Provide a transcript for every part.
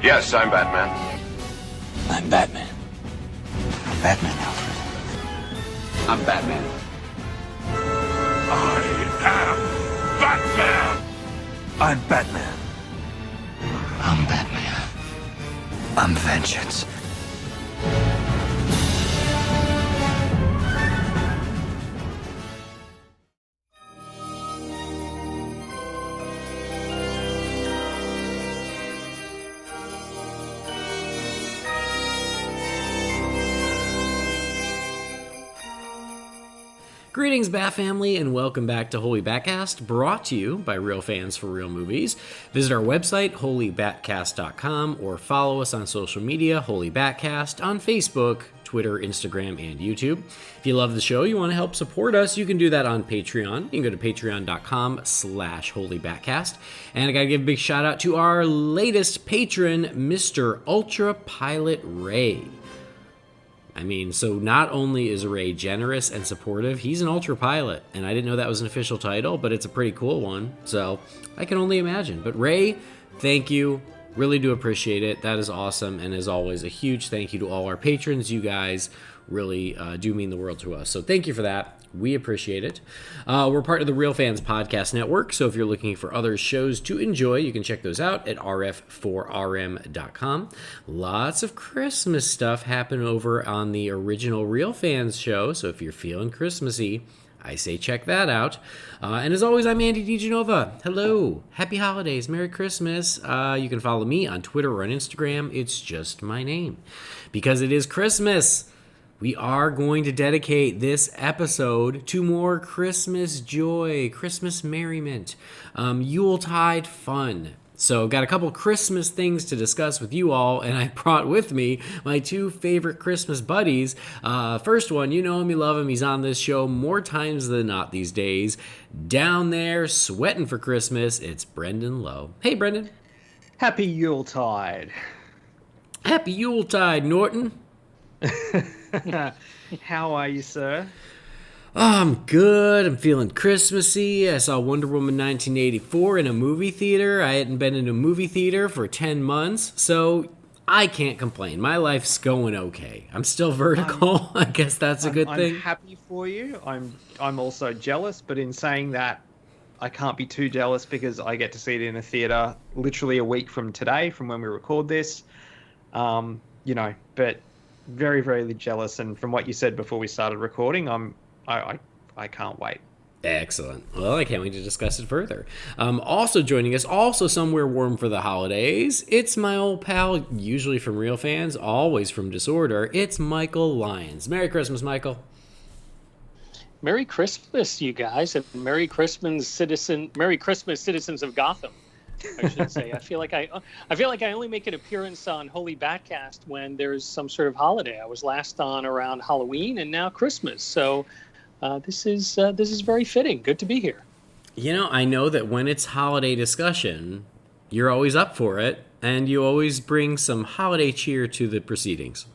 Yes, I'm Batman. I'm Batman. I'm Batman, Alfred. I'm Batman. I am Batman! I'm Batman. I'm Batman. I'm vengeance. Greetings, Bat Family, and welcome back to Holy BatCast, brought to you by Real Fans for Real Movies. Visit our website, holybatcast.com, or follow us on social media, Holy BatCast, on Facebook, Twitter, Instagram, and YouTube. If you love the show, you want to help support us, you can do that on Patreon. You can go to patreon.com/holybatcast. And I got to give a big shout out to our latest patron, Mr. Ultra Pilot Ray. I mean, so not only is Ray generous and supportive, he's an ultra pilot, and I didn't know that was an official title, but it's a pretty cool one, so I can only imagine. But Ray, thank you. Really do appreciate it. That is awesome, and as always, a huge thank you to all our patrons. You guys really do mean the world to us, so thank you for that. We appreciate it. We're part of the Real Fans Podcast Network, so if you're looking for other shows to enjoy, you can check those out at rf4rm.com. Lots of Christmas stuff happen over on the original Real Fans show, so if you're feeling Christmassy, I say check that out. And as always, I'm Andy DiGenova. Hello. Happy holidays. Merry Christmas. You can follow me on Twitter or on Instagram. It's just my name. Because it is Christmas, we are going to dedicate this episode to more Christmas joy, Christmas merriment, Yuletide fun. So got a couple Christmas things to discuss with you all, and I brought with me my two favorite Christmas buddies. First one, you know him, you love him, he's on this show more times than not these days. Down there, sweating for Christmas, it's Brendan Lowe. Hey, Brendan. Happy Yuletide. Happy Yuletide, Norton. How are you, sir? Oh, I'm good. I'm feeling Christmassy. I saw Wonder Woman 1984 in a movie theater. I hadn't been in a movie theater for 10 months, so I can't complain. My life's going okay. I'm still vertical. I guess that's a good thing. I'm happy for you. I'm also jealous, but in saying that, I can't be too jealous because I get to see it in a theater literally a week from today, from when we record this. But very, very jealous. And from what you said before we started recording, I can't wait. Excellent. Well, I can't wait to discuss it further. Also joining us, also somewhere warm for the holidays, it's my old pal, usually from Real Fans, always from Disorder. It's Michael Lyons. Merry Christmas, Michael. Merry Christmas, you guys, and Merry Christmas, citizens of Gotham, I should say. I feel like I only make an appearance on Holy BatCast when there's some sort of holiday. I was last on around Halloween, and now Christmas. So this is very fitting. Good to be here. You know, I know that when it's holiday discussion, you're always up for it, and you always bring some holiday cheer to the proceedings.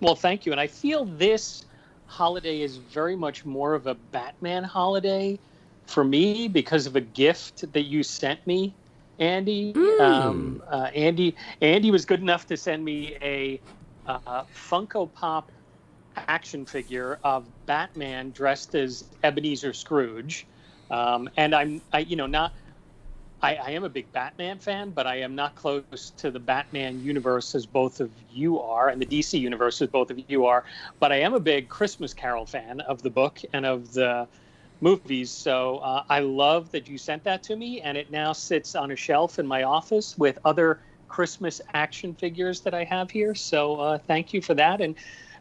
Well, thank you. And I feel this holiday is very much more of a Batman holiday for me because of a gift that you sent me, Andy. Andy was good enough to send me a Funko Pop action figure of Batman dressed as Ebenezer Scrooge, and I am a big Batman fan, but I am not close to the Batman universe as both of you are, and the DC universe as both of you are. But I am a big Christmas Carol fan of the book and of the movies. So I love that you sent that to me, and it now sits on a shelf in my office with other Christmas action figures that I have here. So thank you for that, and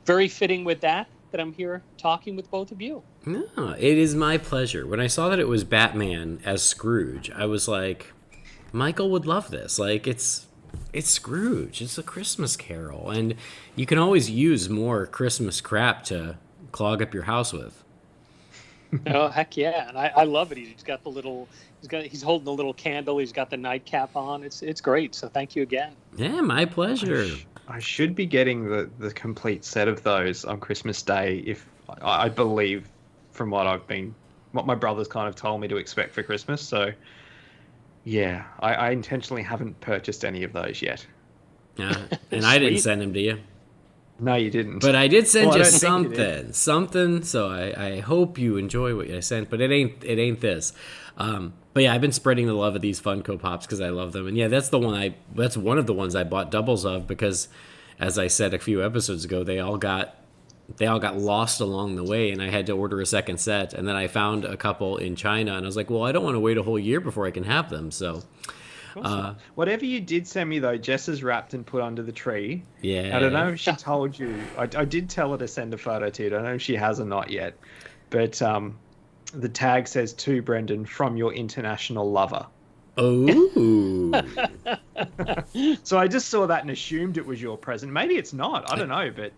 very fitting with that I'm here talking with both of you. No, it is my pleasure. When I saw that it was Batman as Scrooge, I was like, Michael would love this. Like, it's Scrooge. It's a Christmas Carol, and you can always use more Christmas crap to clog up your house with. Oh, heck yeah. And I love it. He's holding the little candle. He's got the nightcap on. It's great. So thank you again. Yeah, my pleasure. I should be getting the complete set of those on Christmas Day, if I believe from what my brother's kind of told me to expect for Christmas. So yeah, I intentionally haven't purchased any of those yet. And I didn't send them to you. No, you didn't. But I did send Well, you I don't think you did. something. So I hope you enjoy what I sent. But it ain't this. But yeah, I've been spreading the love of these Funko Pops because I love them. And yeah, that's one of the ones I bought doubles of because, as I said a few episodes ago, they all got lost along the way, and I had to order a second set. And then I found a couple in China, and I was like, well, I don't want to wait a whole year before I can have them. So. Whatever you did send me, though, Jess has wrapped and put under the tree. Yeah. I don't know if she told you. I did tell her to send a photo to you. I don't know if she has or not yet. But the tag says, to Brendan, from your international lover. Oh. So I just saw that and assumed it was your present. Maybe it's not. I don't know, but...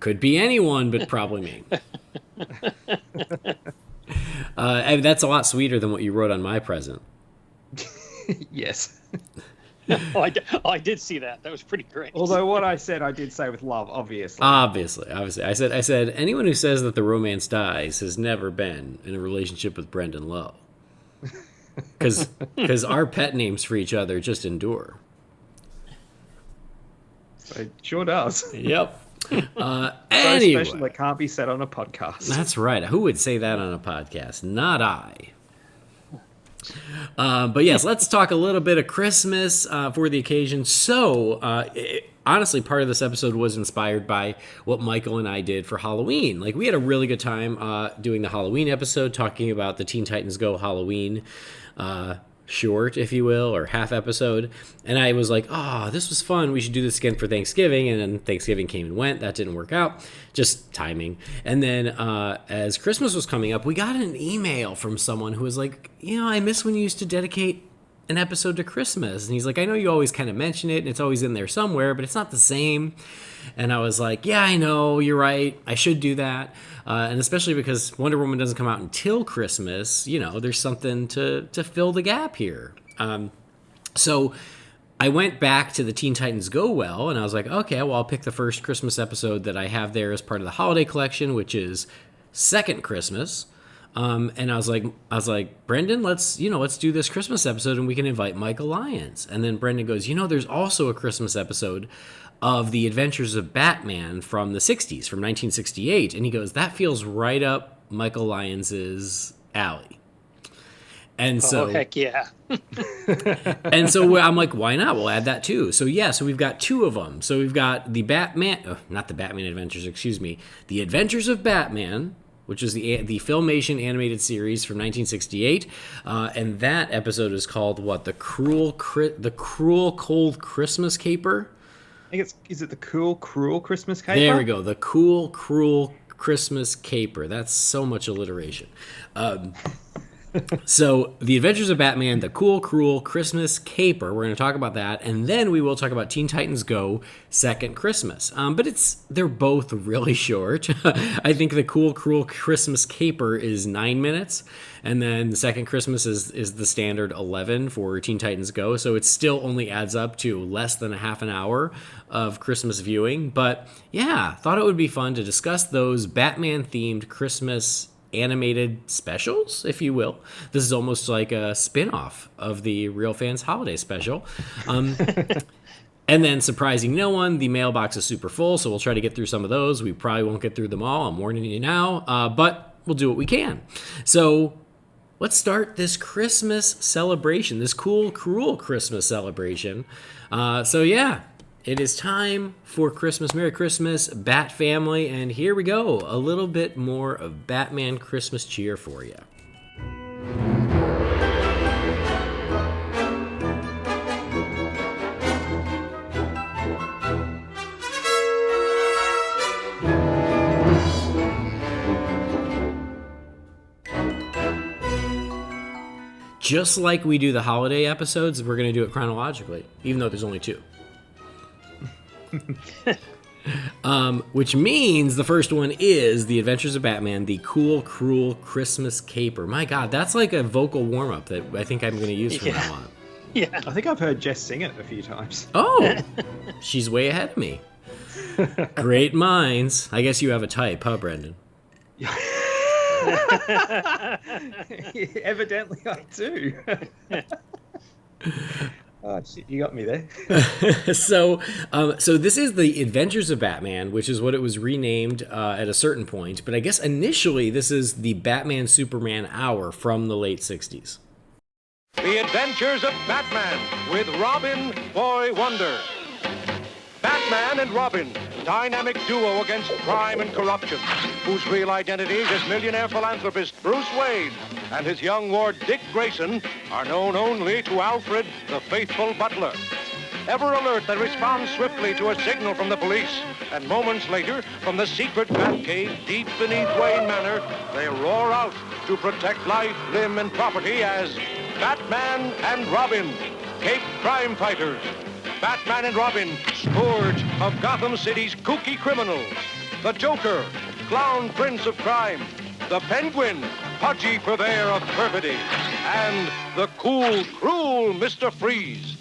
Could be anyone, but probably me. And that's a lot sweeter than what you wrote on my present. Yes. I did see that. That was pretty great. Although what I said, I did say with love, obviously. Obviously. I said anyone who says that the romance dies has never been in a relationship with Brendan Lowe. Because our pet names for each other just endure. It sure does. Yep. So Anyway. special that can't be said on a podcast. That's right. Who would say that on a podcast? Not I. But yes, let's talk a little bit of Christmas for the occasion. So, honestly, part of this episode was inspired by what Michael and I did for Halloween. Like, we had a really good time doing the Halloween episode, talking about the Teen Titans Go Halloween short, if you will, or half episode. And I was like, oh, this was fun. We should do this again for Thanksgiving. And then Thanksgiving came and went. That didn't work out. Just timing. And then as Christmas was coming up, we got an email from someone who was like, I miss when you used to dedicate an episode to Christmas. And he's like, I know you always kind of mention it, and it's always in there somewhere, but it's not the same. And I was like, yeah, I know, you're right. I should do that. And especially because Wonder Woman doesn't come out until Christmas, there's something to fill the gap here. So I went back to the Teen Titans Go Well, and I was like, okay, well, I'll pick the first Christmas episode that I have there as part of the holiday collection, which is Second Christmas. And I was like, Brendan, let's do this Christmas episode, and we can invite Michael Lyons. And then Brendan goes, there's also a Christmas episode of The Adventures of Batman from the 60s, from 1968. And he goes, that feels right up Michael Lyons's alley. And so, heck yeah. And so I'm like, why not? We'll add that too. So we've got two of them. So we've got the not the Batman Adventures, The Adventures of Batman, which is the Filmation animated series from 1968, and that episode is called what? The Cruel Cold Christmas Caper. I think is it the Cool Cruel Christmas Caper? There we go. The Cool Cruel Christmas Caper. That's so much alliteration. So, The Adventures of Batman, The Cool Cruel Christmas Caper. We're going to talk about that, and then we will talk about Teen Titans Go Second Christmas. But they're both really short. I think The Cool Cruel Christmas Caper is 9 minutes, and then the Second Christmas is the standard 11 for Teen Titans Go. So it still only adds up to less than a half an hour of Christmas viewing. But yeah, thought it would be fun to discuss those Batman-themed Christmas animated specials, if you will. This is almost like a spin-off of the Real Fans Holiday Special. And then, surprising no one, the mailbox is super full, so we'll try to get through some of those. We probably won't get through them all, I'm warning you now, but we'll do what we can. So let's start this Christmas celebration, this cool, cruel Christmas celebration. It is time for Christmas. Merry Christmas, Bat family. And here we go. A little bit more of Batman Christmas cheer for you. Just like we do the holiday episodes, we're going to do it chronologically, even though there's only two. Which means the first one is The Adventures of Batman, The Cool, Cruel Christmas Caper. My God, that's like a vocal warm-up that I think I'm going to use from now on. Yeah. I think I've heard Jess sing it a few times. Oh, she's way ahead of me. Great minds. I guess you have a type, huh, Brendan? Evidently I do. Oh shit, you got me there. So this is the Adventures of Batman, which is what it was renamed at a certain point. But I guess initially this is the Batman Superman Hour from the late '60s. The Adventures of Batman with Robin, Boy Wonder. Batman and Robin, dynamic duo against crime and corruption, whose real identities as millionaire philanthropist Bruce Wayne and his young ward Dick Grayson are known only to Alfred, the faithful butler. Ever alert, they respond swiftly to a signal from the police, and moments later, from the secret Batcave deep beneath Wayne Manor, they roar out to protect life, limb, and property as Batman and Robin, Cape crime fighters. Batman and Robin, scourge of Gotham City's kooky criminals. The Joker, clown prince of crime. The Penguin, pudgy purveyor of perfidy. And the cool, cruel Mr. Freeze.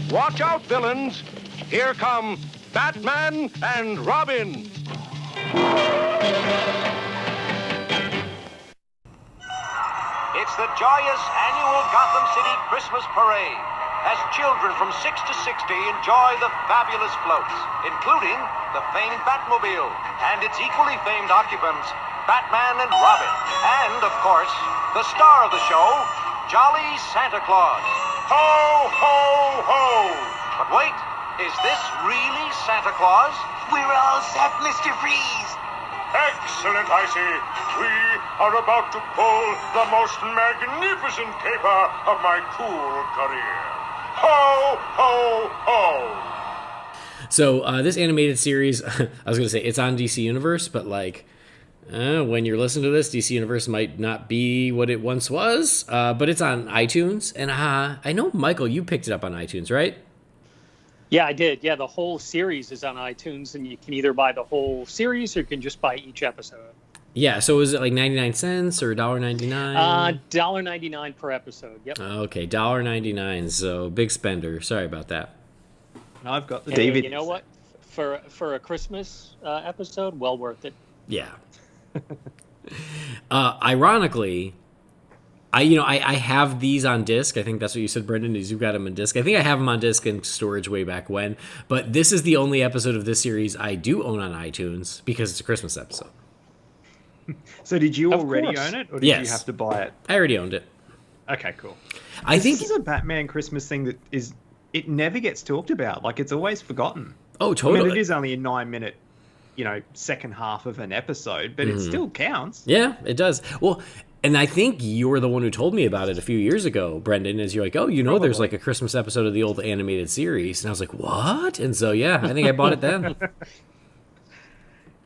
Watch out, villains. Here come Batman and Robin. It's the joyous annual Gotham City Christmas Parade as children from 6 to 60 enjoy the fabulous floats, including the famed Batmobile and its equally famed occupants, Batman and Robin. And, of course, the star of the show, Jolly Santa Claus. Ho, ho, ho! But wait, is this really Santa Claus? We're all set, Mr. Freeze. Excellent, I see. We are about to pull the most magnificent caper of my cool career. Ho, ho, ho! So this animated series, I was going to say it's on DC Universe, but like when you're listening to this, DC Universe might not be what it once was, but it's on iTunes. And I know, Michael, you picked it up on iTunes, right? Yeah, I did. Yeah, the whole series is on iTunes, and you can either buy the whole series or you can just buy each episode. Yeah, so is it like 99 cents or $1.99? $1.99 per episode, yep. Okay, $1.99, so big spender. Sorry about that. I've got the And DVD. you know what? For a Christmas episode, well worth it. Yeah. Ironically, I have these on disc. I think that's what you said, Brendan, is you've got them on disc. I think I have them on disc in storage way back when. But this is the only episode of this series I do own on iTunes because it's a Christmas episode. So did you Of already course. own it, or did Yes. you have to buy it? I already owned it. Okay, cool. I think... This is a Batman Christmas thing that is... It never gets talked about. Like, it's always forgotten. Oh, totally. I mean, it is only a 9-minute, second half of an episode, but it still counts. Yeah, it does. Well, and I think you're the one who told me about it a few years ago, Brendan, is you're like, oh, there's like a Christmas episode of the old animated series. And I was like, what? And so, yeah, I think I bought it then.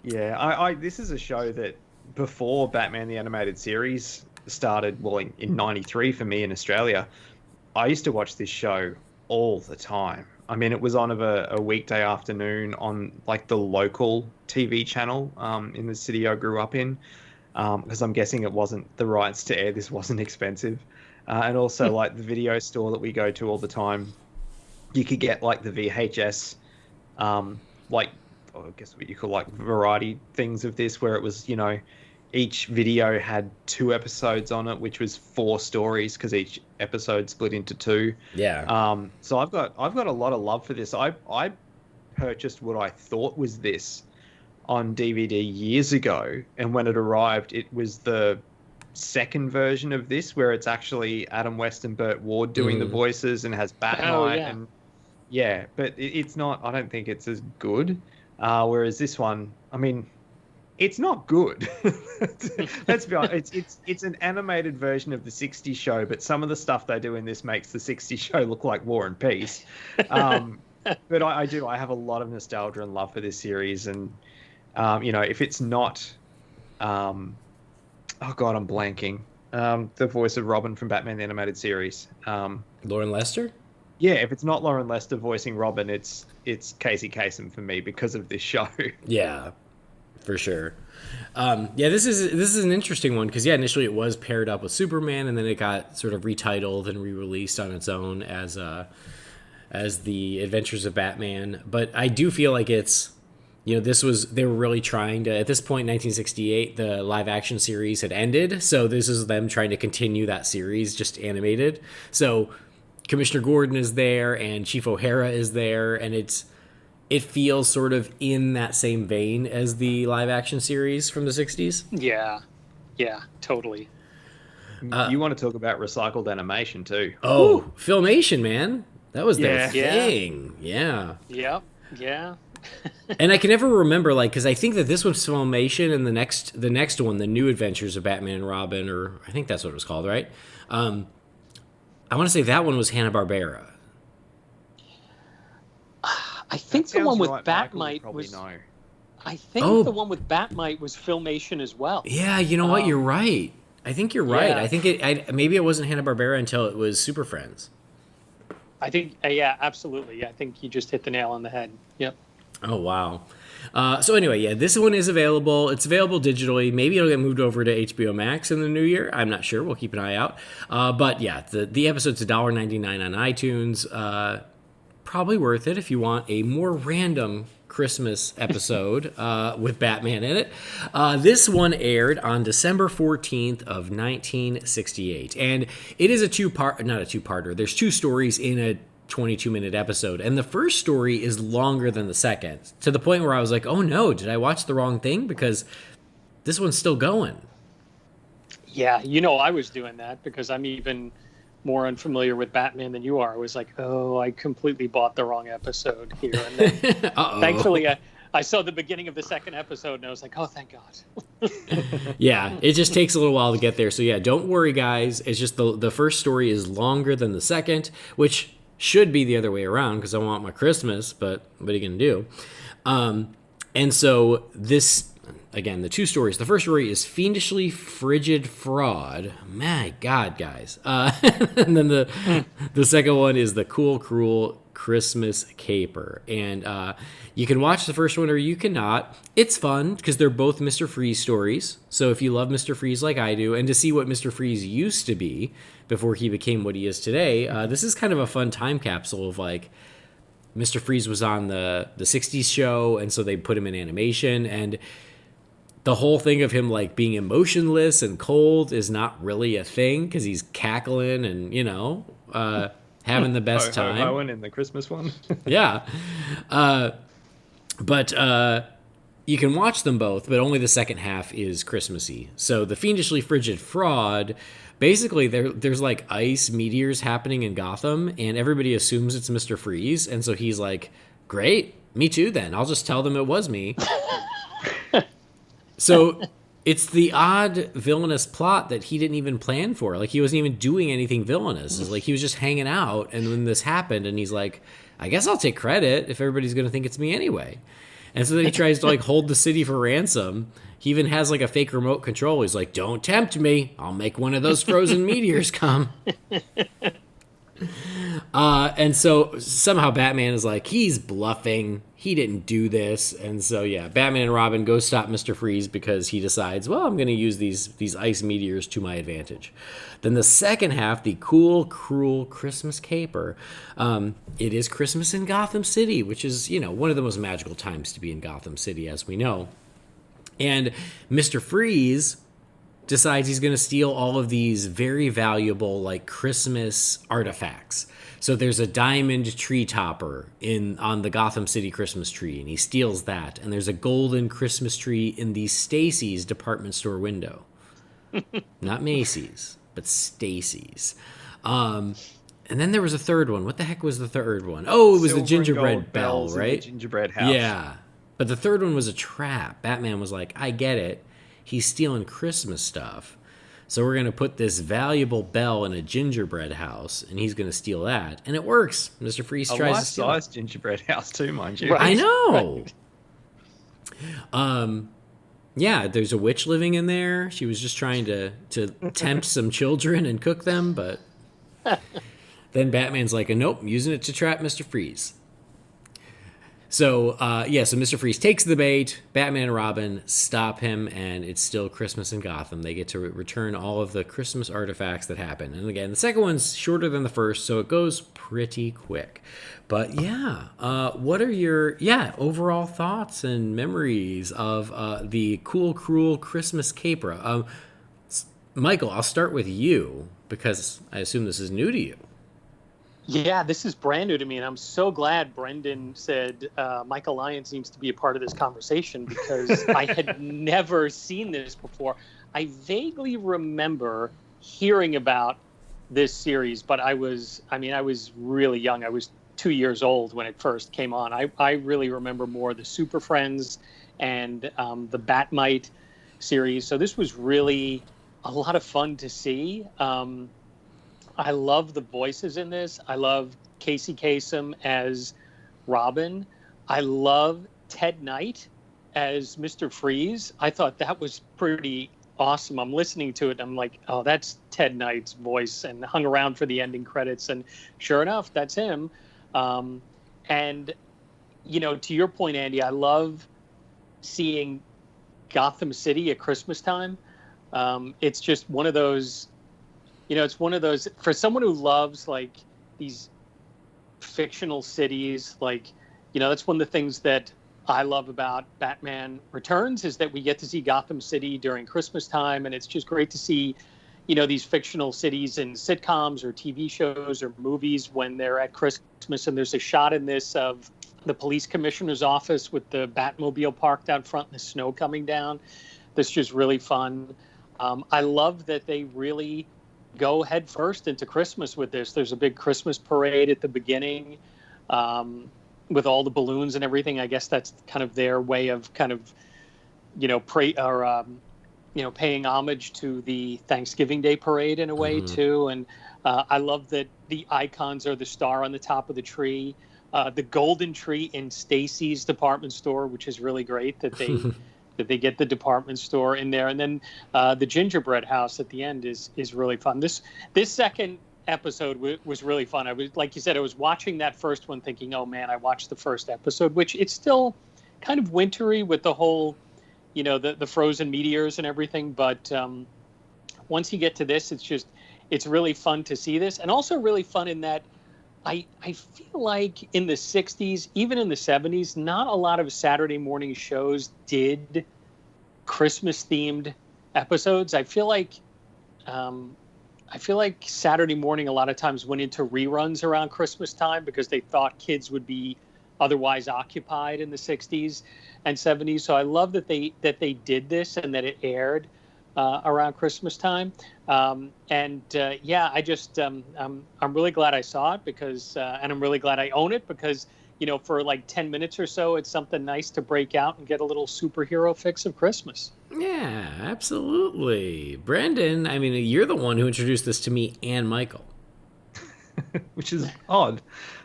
Yeah, this is a show that before Batman the Animated Series started, well, in 93 for me in Australia, I used to watch this show all the time. I mean, it was on of a weekday afternoon on like the local TV channel in the city I grew up in, because I'm guessing it wasn't the rights to air. This wasn't expensive. And also like the video store that we go to all the time, you could get like the VHS, like, I guess what you call like variety things of this, where it was, each video had 2 episodes on it, which was 4 stories because each episode split into 2. Yeah. So I've got a lot of love for this. I purchased what I thought was this on DVD years ago, and when it arrived, it was the second version of this, where it's actually Adam West and Burt Ward doing the voices and has Batman. And but it's not. I don't think it's as good. Whereas this one, I mean, it's not good. Let's be honest. It's an animated version of the 60s show, but some of the stuff they do in this makes the 60s show look like War and Peace. But I have a lot of nostalgia and love for this series. And, if it's not... oh, God, I'm blanking. The voice of Robin from Batman the Animated Series. Lauren Lester? Yeah, if it's not Lauren Lester voicing Robin, it's Casey Kasem for me because of this show. Yeah, for sure. This is an interesting one because initially it was paired up with Superman, and then it got sort of retitled and re-released on its own as the Adventures of Batman. But I do feel like it's they were really trying to, at this point, 1968, the live action series had ended. So this is them trying to continue that series, just animated. So Commissioner Gordon is there and Chief O'Hara is there, and it feels sort of in that same vein as the live action series from the 60s. Yeah, totally. You want to talk about recycled animation too. Oh, Woo! Filmation, man. That was their Yeah. thing. Yeah. Yep. Yeah. And I can never remember, like, because I think that this was Filmation, and the next one, The New Adventures of Batman and Robin, or I think that's what it was called, right? I want to say that one was Hanna-Barbera. I think the one with right. Batmite was. I think the one with Batmite was Filmation as well. Yeah, you know what? You're right. I think you're right. Yeah. I think maybe it wasn't Hanna-Barbera until it was Super Friends. I think, yeah, absolutely. I think you just hit the nail on the head. Yep. Oh, wow. So anyway, yeah, this one is available. It's available digitally. Maybe it'll get moved over to HBO Max in the new year. I'm not sure. We'll keep an eye out. But yeah, the episode's $1.99 on iTunes. Probably worth it if you want a more random Christmas episode with Batman in it. This one aired on December 14th of 1968. And it is not a two-parter. There's two stories in a 22-minute episode. And the first story is longer than the second, to the point where I was like, oh no, did I watch the wrong thing? Because this one's still going. Yeah, I was doing that because I'm even more unfamiliar with Batman than you are. I was like, oh, I completely bought the wrong episode here. And then thankfully I saw the beginning of the second episode and I was like, oh, thank God. Yeah, it just takes a little while to get there. So yeah, don't worry, guys. It's just the first story is longer than the second, which should be the other way around because I want my Christmas, but what are you going to do? And so this, again, the two stories. The first story is Fiendishly Frigid Fraud. My God, guys. And then the second one is The Cool, Cruel Christmas Caper. And you can watch the first one or you cannot. It's fun because they're both Mr. Freeze stories. So if you love Mr. Freeze like I do, and to see what Mr. Freeze used to be before he became what he is today, this is kind of a fun time capsule of like, Mr. Freeze was on the 60s show, and so they put him in animation, and the whole thing of him like being emotionless and cold is not really a thing because he's cackling and having the best time. Owen in the Christmas one. Yeah, but you can watch them both, but only the second half is Christmassy. So the Fiendishly Frigid Fraud, basically there's like ice meteors happening in Gotham, and everybody assumes it's Mr. Freeze, and so he's like, "Great, me too. Then I'll just tell them it was me." So it's the odd villainous plot that he didn't even plan for. Like, he wasn't even doing anything villainous. It's like he was just hanging out, and when this happened, and he's like, I guess I'll take credit if everybody's going to think it's me anyway. And so then he tries to, like, hold the city for ransom. He even has, like, a fake remote control. He's like, don't tempt me. I'll make one of those frozen meteors come. And so somehow Batman is like, he's bluffing. He didn't do this. And so, yeah, Batman and Robin go stop Mr. Freeze because he decides, well, I'm going to use these ice meteors to my advantage. Then the second half, the Cool, Cruel Christmas Caper. It is Christmas in Gotham City, which is, one of the most magical times to be in Gotham City, as we know. And Mr. Freeze decides he's going to steal all of these very valuable, like, Christmas artifacts. So there's a diamond tree topper on the Gotham City Christmas tree, and he steals that. And there's a golden Christmas tree in the Stacy's department store window. Not Macy's, but Stacy's. And then there was a third one. What the heck was the third one? Oh, it was the gingerbread bell, right? The gingerbread house. Yeah. But the third one was a trap. Batman was like, I get it. He's stealing Christmas stuff. So we're going to put this valuable bell in a gingerbread house, and he's going to steal that. And it works. Mr. Freeze tries to steal it. A life-size gingerbread house too, mind you. Right. I know. Right. Yeah, there's a witch living in there. She was just trying to tempt some children and cook them, but then Batman's like, nope, I'm using it to trap Mr. Freeze. So Mr. Freeze takes the bait. Batman and Robin stop him, and it's still Christmas in Gotham. They get to return all of the Christmas artifacts that happen. And again, the second one's shorter than the first, so it goes pretty quick. But what are your overall thoughts and memories of the Cool Cruel Christmas caper? Michael, I'll start with you because I assume this is new to you. Yeah, this is brand new to me, and I'm so glad Brendan said Michael Lyons needs to be a part of this conversation because I had never seen this before. I vaguely remember hearing about this series, but I was really young. I was 2 years old when it first came on. I really remember more the Super Friends and the Batmite series. So this was really a lot of fun to see. I love the voices in this. I love Casey Kasem as Robin. I love Ted Knight as Mr. Freeze. I thought that was pretty awesome. I'm listening to it. I'm like, oh, that's Ted Knight's voice, and hung around for the ending credits. And sure enough, that's him. And, to your point, Andy, I love seeing Gotham City at Christmas time. It's just one of those... it's one of those, for someone who loves like these fictional cities, that's one of the things that I love about Batman Returns is that we get to see Gotham City during Christmas time. And it's just great to see, these fictional cities in sitcoms or TV shows or movies when they're at Christmas. And there's a shot in this of the police commissioner's office with the Batmobile parked out front and the snow coming down. That's just really fun. I love that they really go head first into Christmas with this. There's a big Christmas parade at the beginning with all the balloons and everything. I guess that's kind of their way of paying homage to the Thanksgiving Day parade in a way too. And I love that the icons are the star on the top of the tree, the golden tree in Stacy's department store, which is really great that they that they get the department store in there. And then the gingerbread house at the end is really fun. This second episode was really fun. I was, like you said, I was watching that first one thinking, oh man, I watched the first episode, which it's still kind of wintry with the whole, the frozen meteors and everything. But once you get to this, it's really fun to see this. And also really fun in that I feel like in the 60s, even in the 70s, not a lot of Saturday morning shows did Christmas-themed episodes. I feel like Saturday morning a lot of times went into reruns around Christmas time because they thought kids would be otherwise occupied in the 60s and 70s. So I love that they did this and that it aired around Christmas time. I'm really glad I saw it because, and I'm really glad I own it because, for like 10 minutes or so, it's something nice to break out and get a little superhero fix of Christmas. Yeah, absolutely. Brendan, you're the one who introduced this to me and Michael. Which is odd.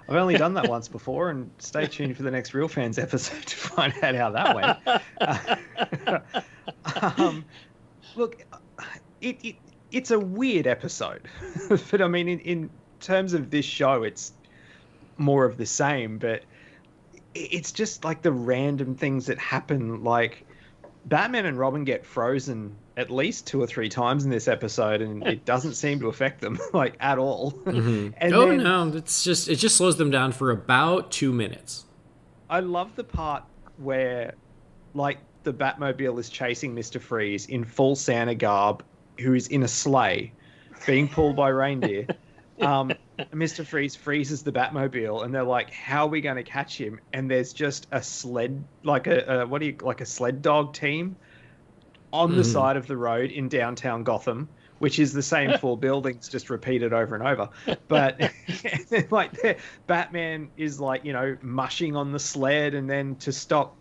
I've only done that once before, and stay tuned for the next Real Fans episode to find out how that went. Look, it's a weird episode, but in terms of this show, it's more of the same. But it's just like the random things that happen. Like Batman and Robin get frozen at least 2 or 3 times in this episode, and it doesn't seem to affect them at all. Mm-hmm. And no, it just slows them down for about 2 minutes. I love the part where, the Batmobile is chasing Mr. Freeze in full Santa garb, who is in a sleigh, being pulled by reindeer. Mr. Freeze freezes the Batmobile, and they're like, "How are we going to catch him?" And there's just a sled, a sled dog team, on the side of the road in downtown Gotham, which is the same 4 buildings just repeated over and over. But Batman is mushing on the sled, and then to stop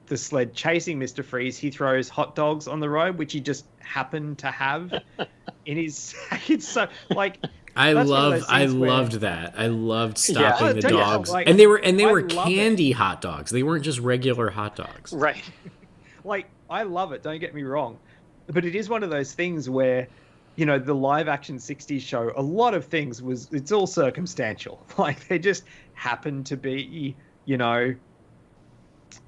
the sled chasing Mr. Freeze, he throws hot dogs on the road, which he just happened to have in his sack. It's so I loved that. I loved stopping the dogs, you, and they were candy hot dogs. They weren't just regular hot dogs. Right. I love it. Don't get me wrong, but it is one of those things where, the live action 60s show, a lot of things it's all circumstantial. They just happened to be you know,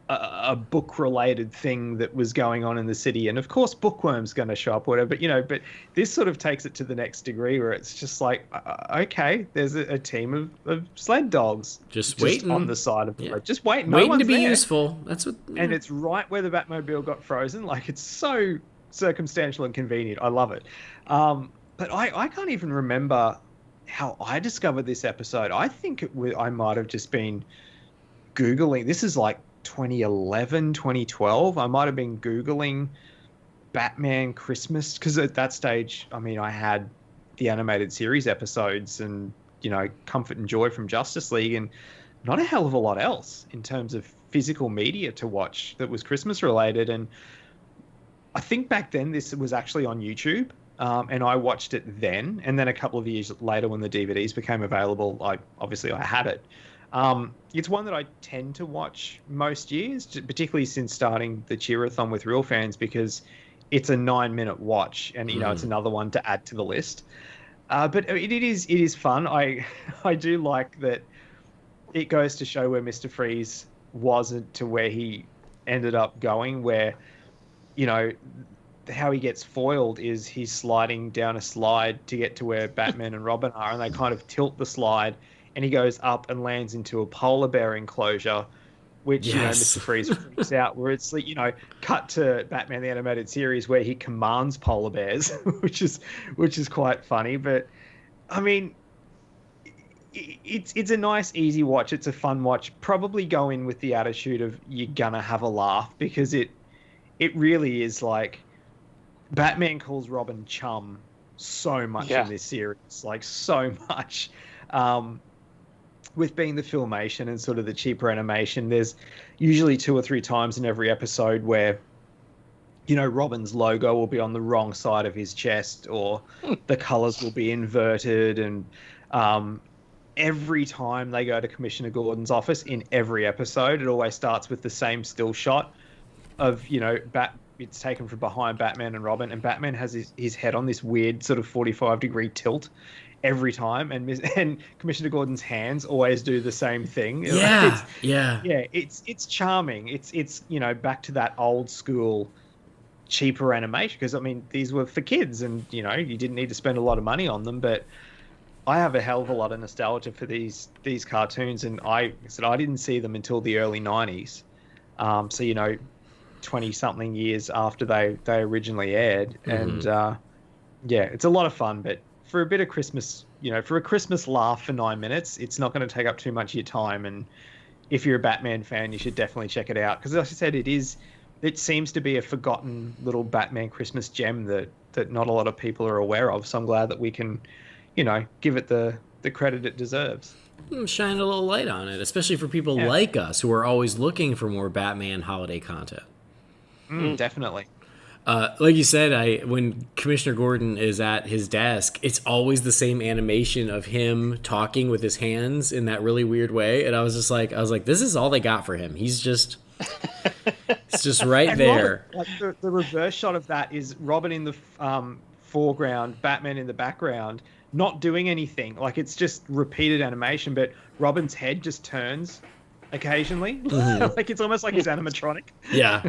a book-related thing that was going on in the city, and of course Bookworm's going to show up, or whatever. But but this sort of takes it to the next degree, where it's just like, okay, there's a team of sled dogs just waiting on the side of the road, just waiting, waiting to be useful. That's what, and it's right where the Batmobile got frozen. Like, it's so circumstantial and convenient. I love it. But I can't even remember how I discovered this episode. I think I might have just been Googling. This is like 2011, 2012. I might have been Googling Batman Christmas, because at that stage, I mean, I had the animated series episodes and, Comfort and Joy from Justice League, and not a hell of a lot else in terms of physical media to watch that was Christmas related. And I think back then this was actually on YouTube, and I watched it then. And then a couple of years later, when the DVDs became available, I had it. It's one that I tend to watch most years, particularly since starting the Cheerathon with Real Fans, because it's a 9-minute watch, and it's another one to add to the list. But it is fun. I do like that it goes to show where Mr. Freeze wasn't to where he ended up going, where how he gets foiled is he's sliding down a slide to get to where Batman and Robin are, and they kind of tilt the slide, and he goes up and lands into a polar bear enclosure, which, Mr. Freeze freaks out, where it's like, cut to Batman the Animated Series where he commands polar bears, which is quite funny. But I mean, it's a nice, easy watch. It's a fun watch. Probably go in with the attitude of you're gonna have a laugh, because it really is like, Batman calls Robin chum so much in this series, like so much. With being the filmation and sort of the cheaper animation, there's usually 2 or 3 times in every episode where, Robin's logo will be on the wrong side of his chest, or the colors will be inverted. And every time they go to Commissioner Gordon's office in every episode, it always starts with the same still shot of, it's taken from behind Batman and Robin, and Batman has his head on this weird sort of 45-degree tilt every time, and Commissioner Gordon's hands always do the same thing. It's charming. It's back to that old school cheaper animation, because I mean, these were for kids, and you didn't need to spend a lot of money on them. But I have a hell of a lot of nostalgia for these cartoons, and I didn't see them until the early 90s. So 20 something years after they originally aired. And it's a lot of fun. But for a bit of Christmas, for a Christmas laugh for 9 minutes, it's not going to take up too much of your time. And if you're a Batman fan, you should definitely check it out, because, as I said, it seems to be a forgotten little Batman Christmas gem that not a lot of people are aware of. So I'm glad that we can, give it the credit it deserves. Shine a little light on it, especially for people like us who are always looking for more Batman holiday content. Definitely. Like you said, when Commissioner Gordon is at his desk, it's always the same animation of him talking with his hands in that really weird way. And I was like, this is all they got for him. It's just right there. Robin, like the reverse shot of that is Robin in the foreground, Batman in the background, not doing anything. Like, it's just repeated animation, but Robin's head just turns occasionally. Like, it's almost like he's animatronic. Yeah.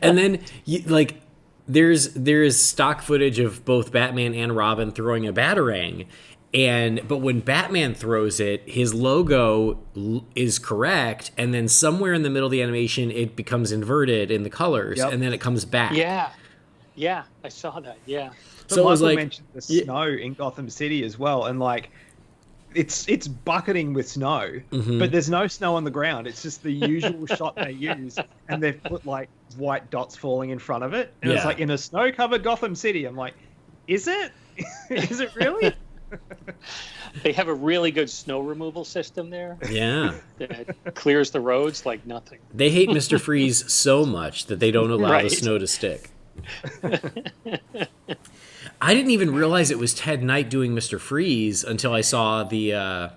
And then there's stock footage of both Batman and Robin throwing a batarang, but when Batman throws it, his logo is correct, and then somewhere in the middle of the animation it becomes inverted in the colors, and then it comes back. Yeah, I saw that. Yeah. So Michael mentioned the snow in Gotham City as well, and like, it's bucketing with snow, but there's no snow on the ground. It's just the usual shot they use, and they've put like white dots falling in front of it, and it's like in a snow-covered Gotham City. I'm like, is it? Is it really? They have a really good snow removal system there. Yeah. That clears the roads like nothing. They hate Mr. Freeze so much that they don't allow the snow to stick. I didn't even realize it was Ted Knight doing Mr. Freeze until I saw the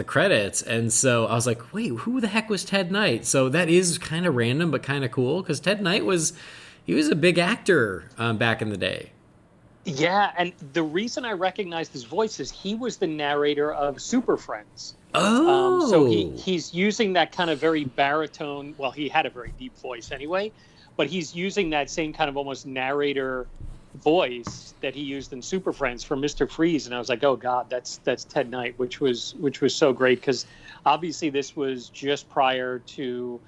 credits, and so I was like, wait, who the heck was Ted Knight? So that is kind of random, but kind of cool, because Ted Knight was a big actor back in the day. Yeah, and the reason I recognized his voice is he was the narrator of Super Friends. Oh. So he's using that kind of very baritone. Well, he had a very deep voice anyway, but he's using that same kind of almost narrator voice that he used in Super Friends for Mr. Freeze. And I was like, oh God, that's Ted Knight, which was so great, because obviously this was just prior to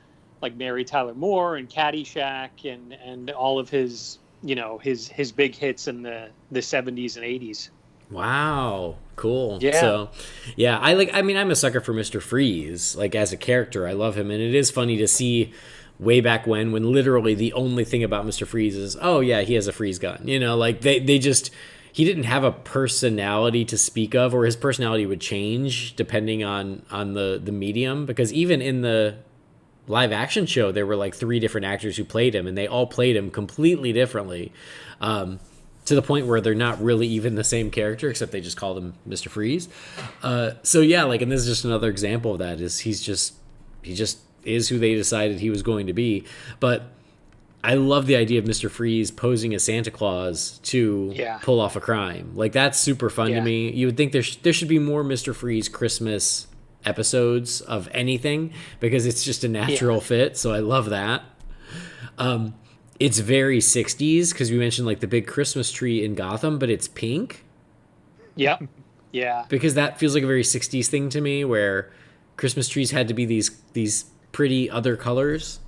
like Mary Tyler Moore and Caddyshack and all of his, his big hits in the 70s and 80s. Wow, cool. Yeah. So, yeah, I'm a sucker for Mr. Freeze. Like, as a character, I love him, and it is funny to see way back when literally the only thing about Mr. Freeze is, oh yeah, he has a freeze gun. Like they just, he didn't have a personality to speak of, or his personality would change depending on the medium, because even in the live action show there were like 3 different actors who played him, and they all played him completely differently, to the point where they're not really even the same character, except they just called him Mr. Freeze. So yeah, like, and this is just another example of that, is he just is who they decided he was going to be. But I love the idea of Mr. Freeze posing as Santa Claus to pull off a crime. Like, that's super fun to me. You would think there should be more Mr. Freeze Christmas episodes of anything, because it's just a natural fit. So I love that. It's very 60s, because we mentioned like the big Christmas tree in Gotham, but it's pink. Yep. Yeah. Because that feels like a very 60s thing to me, where Christmas trees had to be these pretty other colors.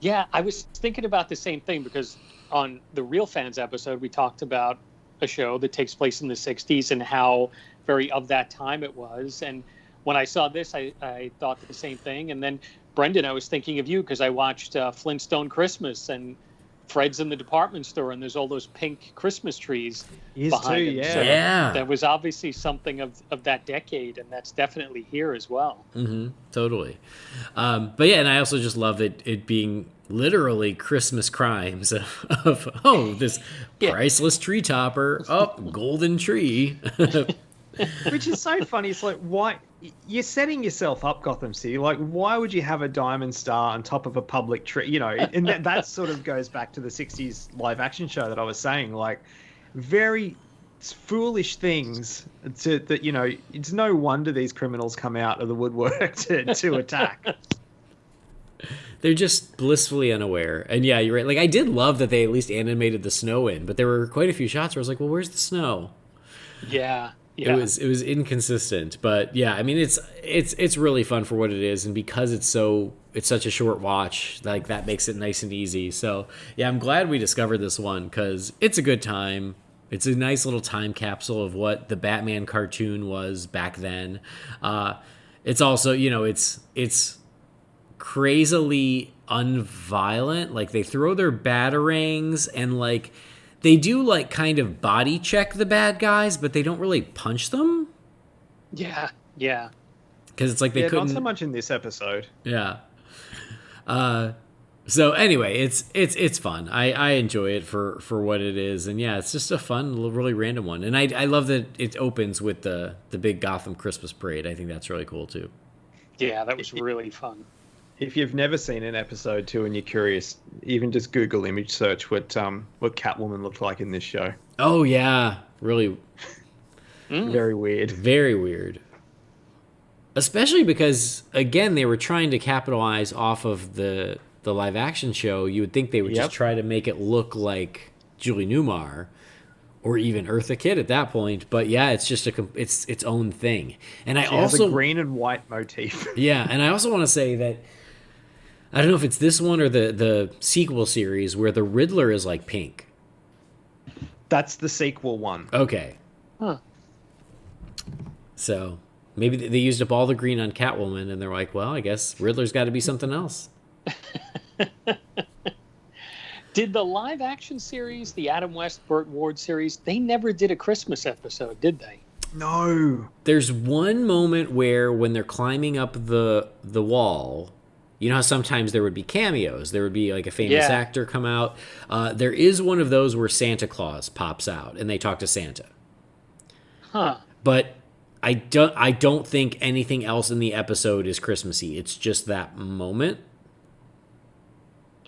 Yeah, I was thinking about the same thing, because on the Real Fans episode, we talked about a show that takes place in the 60s and how very of that time it was. And when I saw this, I thought the same thing. And then, Brendan, I was thinking of you, because I watched Flintstone Christmas, and Fred's in the department store, and there's all those pink Christmas trees behind him. Yeah. So Yeah. that was obviously something of that decade, and that's definitely here as well. Mm-hmm, totally. But yeah, and I also just love it being literally Christmas crimes of this priceless tree topper, golden tree. Which is so funny. It's like, why you're setting yourself up, Gotham City? Like, why would you have a diamond star on top of a public tree? And that sort of goes back to the 60s live action show that I was saying. Like, very foolish things that, it's no wonder these criminals come out of the woodwork to attack. They're just blissfully unaware. And yeah, you're right. Like, I did love that they at least animated the snow in, but there were quite a few shots where I was like, well, where's the snow? Yeah. It was inconsistent, but yeah, I mean, it's really fun for what it is, and because it's such a short watch, like, that makes it nice and easy. So yeah, I'm glad we discovered this one, because it's a good time. It's a nice little time capsule of what the Batman cartoon was back then. It's also, it's crazily unviolent. Like, they throw their batarangs, and like, they do like kind of body check the bad guys, but they don't really punch them. Yeah. Because it's like they couldn't. Not so much in this episode. Yeah. So anyway, it's fun. I enjoy it for what it is, and yeah, it's just a fun, really random one. And I love that it opens with the big Gotham Christmas parade. I think that's really cool too. Yeah, that was really fun. If you've never seen an episode 2 and you're curious, even just Google image search what Catwoman looked like in this show. Oh yeah, really. Very weird. Very weird. Especially because, again, they were trying to capitalize off of the live action show. You would think they would just try to make it look like Julie Newmar, or even Eartha Kitt at that point. But yeah, it's just it's its own thing. And She has a green and white motif. Yeah, and I also want to say that I don't know if it's this one or the sequel series where the Riddler is like pink. That's the sequel one. Okay. Huh. So maybe they used up all the green on Catwoman, and they're like, well, I guess Riddler's got to be something else. Did the live action series, the Adam West, Burt Ward series, they never did a Christmas episode, did they? No. There's one moment where when they're climbing up the wall, you know how sometimes there would be cameos. There would be like a famous actor come out. There is one of those where Santa Claus pops out and they talk to Santa. Huh. But I don't think anything else in the episode is Christmassy. It's just that moment.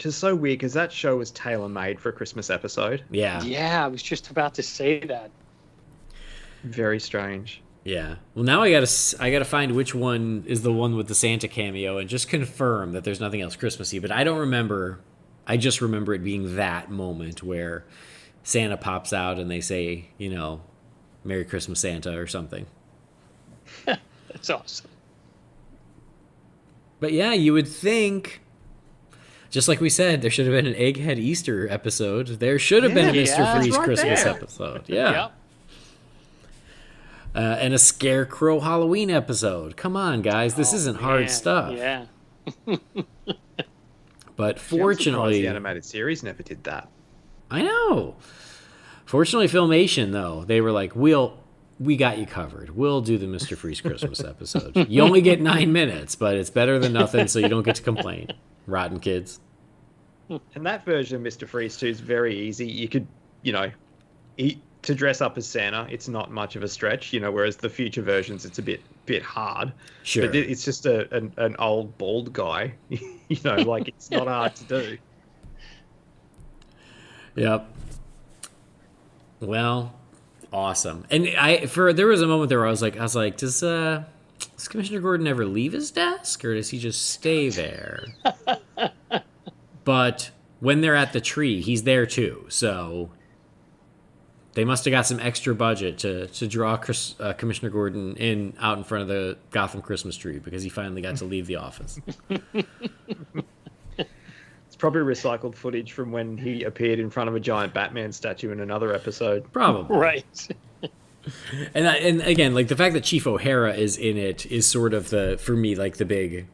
which is so weird because that show was tailor-made for a Christmas episode. Yeah. Yeah, I was just about to say that. Very strange. Yeah. Well, now I gotta find which one is the one with the Santa cameo and just confirm that there's nothing else Christmassy. But I don't remember. I just remember it being that moment where Santa pops out and they say, "Merry Christmas, Santa" or something. That's awesome. But yeah, you would think, just like we said, there should have been an Egghead Easter episode. There should have been a Mr. Freeze right Christmas there. episode. Yeah. Yep. And a Scarecrow Halloween episode. Come on, guys. This isn't hard stuff. Yeah. But I'm surprised fortunately, the animated series never did that. I know. Fortunately, Filmation, though, they were like, we got you covered. We'll do the Mr. Freeze Christmas episode. You only get 9 minutes, but it's better than nothing, so you don't get to complain. Rotten kids. And that version of Mr. Freeze 2 is very easy. You could, to dress up as Santa, it's not much of a stretch, whereas the future versions, it's a bit hard. Sure. But it's just an old bald guy, it's not hard to do. Yep. Well, awesome. And there was a moment there where I was like, does Commissioner Gordon ever leave his desk, or does he just stay there? But when they're at the tree, he's there too. So they must have got some extra budget to draw Commissioner Gordon out in front of the Gotham Christmas tree because he finally got to leave the office. It's probably recycled footage from when he appeared in front of a giant Batman statue in another episode. Probably. Right. And again, like the fact that Chief O'Hara is in it is sort of for me, the big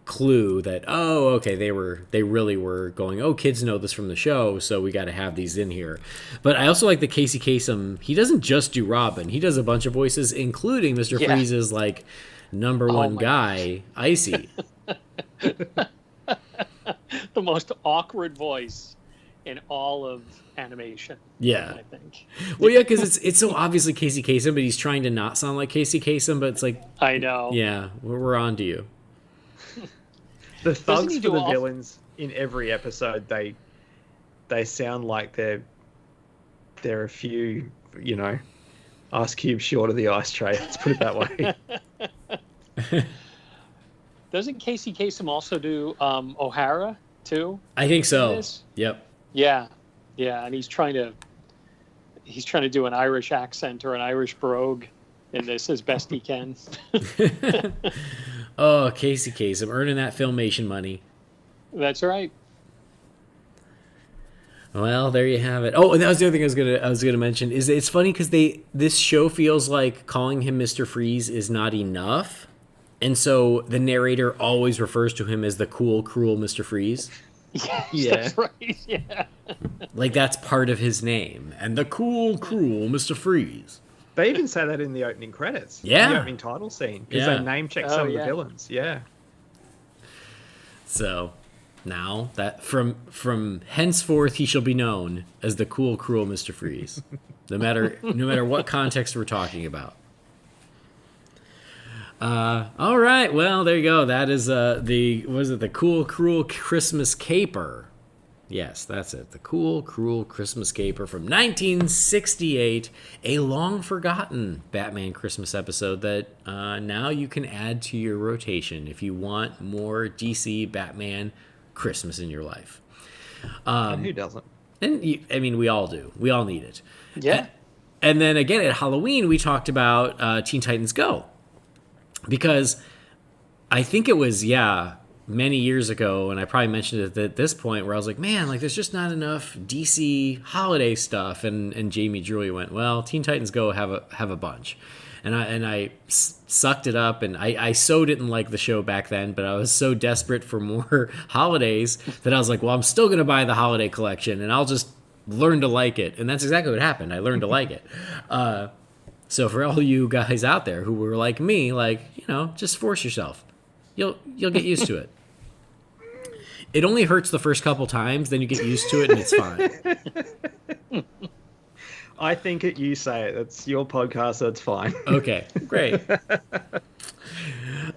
clue that, okay, they really were going, kids know this from the show, so we got to have these in here. But I also like that Casey Kasem, he doesn't just do Robin, he does a bunch of voices, including Mr. Freeze's number one guy, Icy. The most awkward voice in all of animation. Yeah, I think. Well, yeah, because it's so obviously Casey Kasem, but he's trying to not sound like Casey Kasem. But it's like, I know. Yeah, we're on to you. The thugs for the villains in every episode, they sound like they're a few, ice cubes short of the ice tray. Let's put it that way. Doesn't Casey Kasem also do O'Hara too? I think so. Yep. Yeah, and he's trying to do an Irish accent or an Irish brogue in this as best he can. Oh, Casey Kasem earning that Filmation money. That's right. Well, there you have it. Oh, and that was the other thing I was gonna mention is that it's funny because this show feels like calling him Mr. Freeze is not enough, and so the narrator always refers to him as the cool, cruel Mr. Freeze. Yeah, that's right. Yeah, that's part of his name, and the cool, cruel Mr. Freeze. They even say that in the opening credits. Yeah. In the opening title scene. Because they name check some of the villains. Yeah. So now that from henceforth he shall be known as the cool, cruel Mr. Freeze. no matter what context we're talking about. All right, well, there you go. That is the cool, cruel Christmas caper. Yes, that's it. The cool, cruel Christmas caper from 1968, a long-forgotten Batman Christmas episode that now you can add to your rotation if you want more DC Batman Christmas in your life. And who doesn't? And we all do. We all need it. Yeah. And then again at Halloween, we talked about Teen Titans Go. Because I think it was, many years ago, and I probably mentioned it at this point, where I was like, man, there's just not enough DC holiday stuff. And Jamie Drury went, well, Teen Titans Go have a bunch. And I sucked it up, and I so didn't like the show back then, but I was so desperate for more holidays that I was like, well, I'm still going to buy the holiday collection, and I'll just learn to like it. And that's exactly what happened. I learned to like it. So for all you guys out there who were like me, just force yourself. You'll get used to it. It only hurts the first couple times, then you get used to it and it's fine. I think you say it. That's your podcast, that's fine. Okay, great.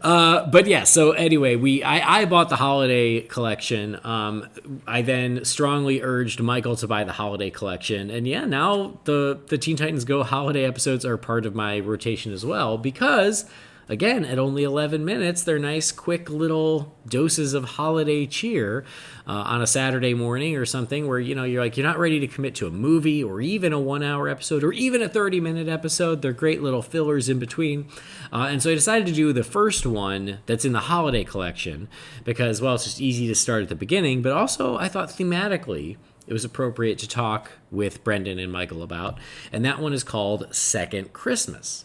But yeah, so anyway, I bought the holiday collection. I then strongly urged Michael to buy the holiday collection. And yeah, now the Teen Titans Go holiday episodes are part of my rotation as well because, again, at only 11 minutes, they're nice, quick little doses of holiday cheer on a Saturday morning or something where, you're not ready to commit to a movie or even a 1-hour episode or even a 30-minute episode. They're great little fillers in between. And so I decided to do the first one that's in the holiday collection because, well, it's just easy to start at the beginning, but also I thought thematically it was appropriate to talk with Brendan and Michael about. And that one is called Second Christmas.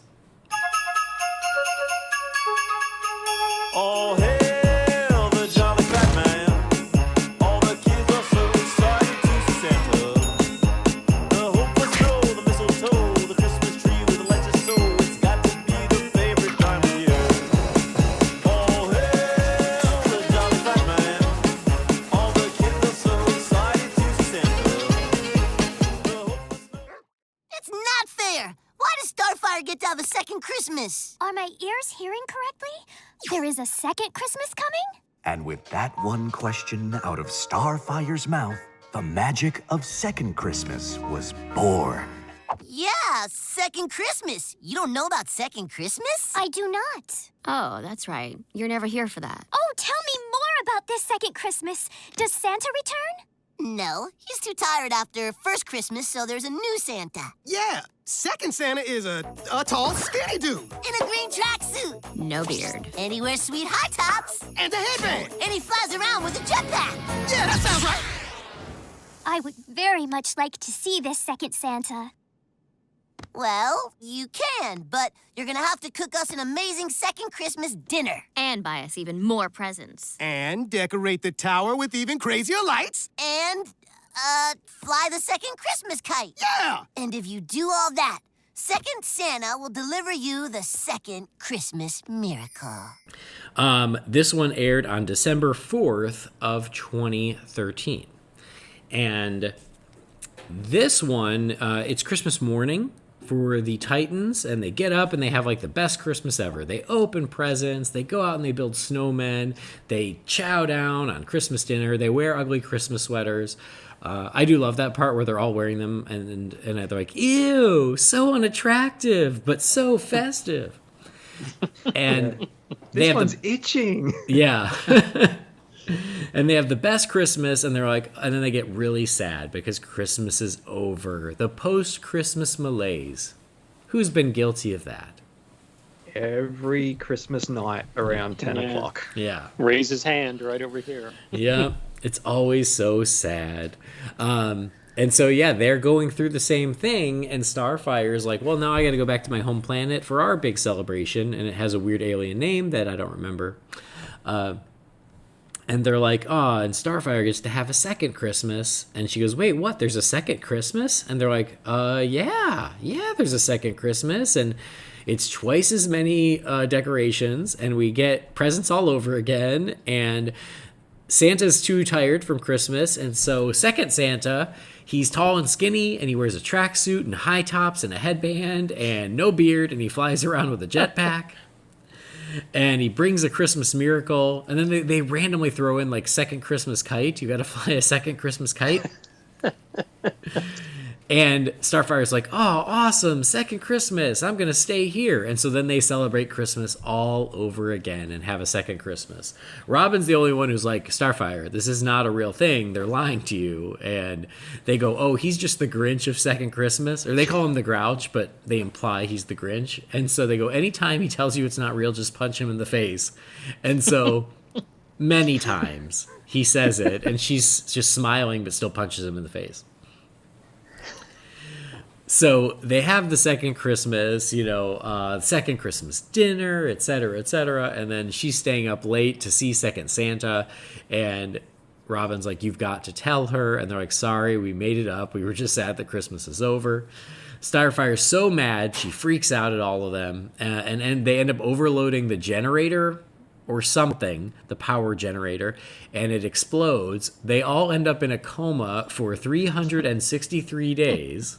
Oh, hail the jolly fat man. All the kids are so excited to see Santa. The hope was snow, the mistletoe, the Christmas tree with the lights of snow. It's got to be the favorite time of year. Oh, hail the jolly fat man. All the kids are so excited to see Santa. The hope was snow. It's not fair. Why does Starfire get to have a second Christmas? Are my ears hearing correctly? There is a second Christmas coming? And with that one question out of Starfire's mouth, the magic of Second Christmas was born. Yeah, second Christmas. You don't know about second Christmas? I do not. Oh, that's right. You're never here for that. Oh, tell me more about this second Christmas. Does Santa return? No, he's too tired after first Christmas, so there's a new Santa. Yeah, second Santa is a tall, skinny dude. In a green tracksuit. No beard. And he wears sweet high tops. And a headband. And he flies around with a jetpack. Yeah, that sounds right. I would very much like to see this second Santa. Well, you can, but you're gonna have to cook us an amazing second Christmas dinner. And buy us even more presents. And decorate the tower with even crazier lights. And, fly the second Christmas kite. Yeah! And if you do all that, second Santa will deliver you the second Christmas miracle. This one aired on December 4th of 2013. And this one, it's Christmas morning for the Titans, and they get up and they have like the best Christmas ever. They open presents, they go out and they build snowmen, they chow down on Christmas dinner, they wear ugly Christmas sweaters. I do love that part where they're all wearing them and they're like, ew, so unattractive, but so festive. And this one's itching. Yeah. And they have the best Christmas, and they're like, and then they get really sad because Christmas is over. The post-Christmas malaise. Who's been guilty of that? Every Christmas night around 10 o'clock. Yeah. Raise his hand right over here. Yeah. It's always so sad. And so, yeah, they're going through the same thing, and Starfire's like, well, now I got to go back to my home planet for our big celebration, and it has a weird alien name that I don't remember. And they're like, oh, and Starfire gets to have a second Christmas. And she goes, wait, what? There's a second Christmas? And they're like, yeah, there's a second Christmas. And it's twice as many decorations. And we get presents all over again. And Santa's too tired from Christmas. And so second Santa, he's tall and skinny. And he wears a tracksuit and high tops and a headband and no beard. And he flies around with a jetpack. And he brings a Christmas miracle, and then they randomly throw in like second Christmas kite. You got to fly a second Christmas kite. And Starfire's like, oh, awesome, second Christmas. I'm going to stay here. And so then they celebrate Christmas all over again and have a second Christmas. Robin's the only one who's like, Starfire, this is not a real thing. They're lying to you. And they go, oh, he's just the Grinch of second Christmas. Or they call him the Grouch, but they imply he's the Grinch. And so they go, anytime he tells you it's not real, just punch him in the face. And so many times he says it, and she's just smiling but still punches him in the face. So they have the second Christmas, second Christmas dinner, et cetera, and then she's staying up late to see second Santa, and Robin's like, you've got to tell her, and they're like, sorry, we made it up, we were just sad that Christmas is over. Starfire's so mad, she freaks out at all of them, and they end up overloading the generator or something, the power generator, and it explodes. They all end up in a coma for 363 days.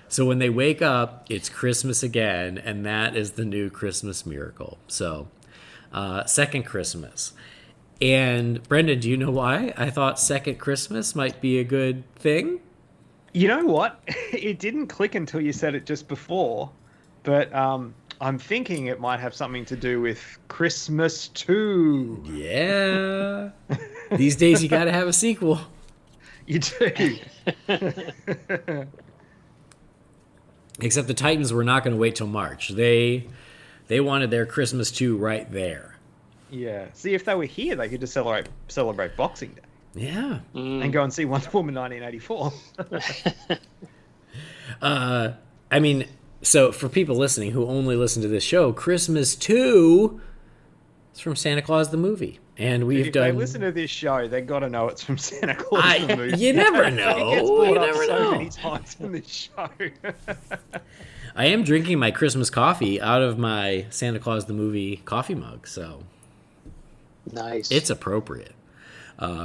So when they wake up, it's Christmas again, and that is the new Christmas miracle. So Second Christmas. And Brendan, do you know why I thought Second Christmas might be a good thing? You know what? It didn't click until you said it just before, but I'm thinking it might have something to do with Christmas 2. Yeah. These days you got to have a sequel. You do. Except the Titans were not going to wait till March. They wanted their Christmas 2 right there. Yeah. See, if they were here, they could just celebrate Boxing Day. Yeah. And go and see Wonder Woman 1984. I mean, so for people listening who only listen to this show, Christmas 2 is from Santa Claus the movie. And we've done... If they listen to this show, they got to know it's from Santa Claus the movie. You never know. It gets brought You up never so know. many times in this show. I am drinking my Christmas coffee out of my Santa Claus the movie coffee mug, so... Nice. It's appropriate.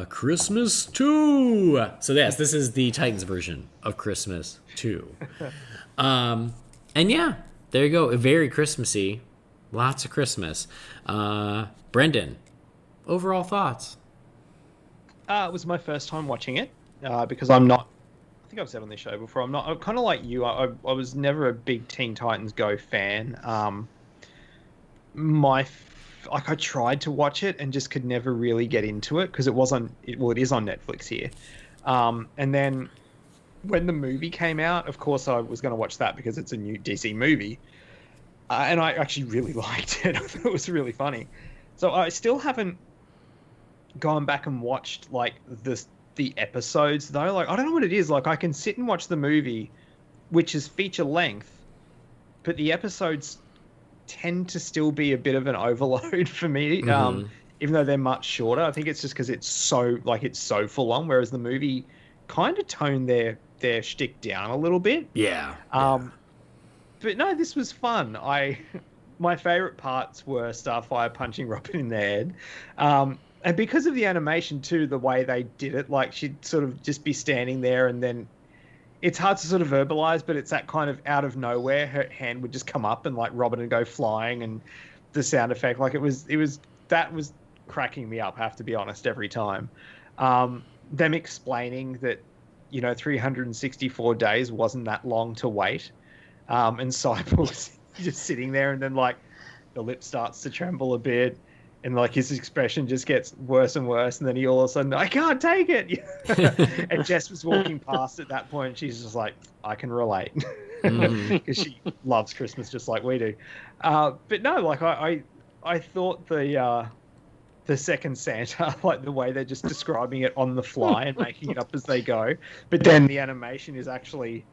Christmas 2. So yes, this is the Titans version of Christmas 2. And yeah, there you go. Very Christmassy. Lots of Christmas. Brendan, overall thoughts? It was my first time watching it because I'm not... I think I've said on this show before, I'm kind of like you. I was never a big Teen Titans Go fan. I tried to watch it and just could never really get into it because it is on Netflix here. And then when the movie came out, of course I was going to watch that because it's a new DC movie. And I actually really liked it. I thought it was really funny. So I still haven't gone back and watched like the episodes though. Like, I don't know what it is. Like, I can sit and watch the movie, which is feature length, but the episodes tend to still be a bit of an overload for me, even though they're much shorter. I think it's just because it's so full on, whereas the movie kind of toned their shtick down a little bit. Yeah. But no, this was fun. My favorite parts were Starfire punching Robin in the head. And because of the animation too, the way they did it, like she'd sort of just be standing there and then it's hard to sort of verbalize, but it's that kind of out of nowhere, her hand would just come up and like Robin would go flying and the sound effect, like that was cracking me up, I have to be honest, every time. Them explaining that, 364 days wasn't that long to wait. And Cyborg's just sitting there and then like the lip starts to tremble a bit and like his expression just gets worse and worse, and then he all of a sudden, I can't take it. And Jess was walking past at that point, and she's just like, I can relate, because she loves Christmas just like we do. But no, like I thought the second Santa, like the way they're just describing it on the fly and making it up as they go, but then the animation is actually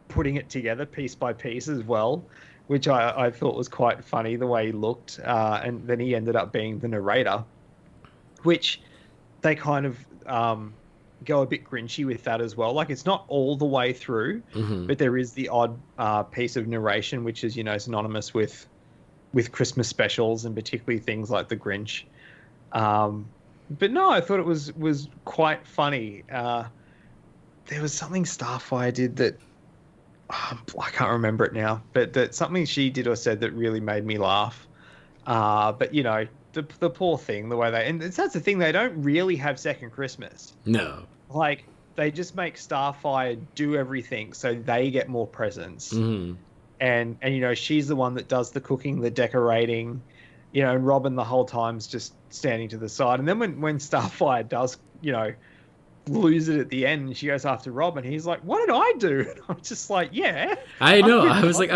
putting it together piece by piece as well, which I thought was quite funny, the way he looked. And then he ended up being the narrator, which they kind of go a bit grinchy with that as well. Like, it's not all the way through, but there is the odd piece of narration, which is, synonymous with Christmas specials and particularly things like The Grinch. But no, I thought it was quite funny. There was something Starfire did that, I can't remember it now, but that something she did or said that really made me laugh. But the poor thing, the way and that's the thing, they don't really have second Christmas. No. Like, they just make Starfire do everything so they get more presents. And she's the one that does the cooking, the decorating, and Robin the whole time's just standing to the side. And then when Starfire does, lose it at the end and she goes after Robin, he's like, what did I do? And I'm just like, yeah, I know. I was like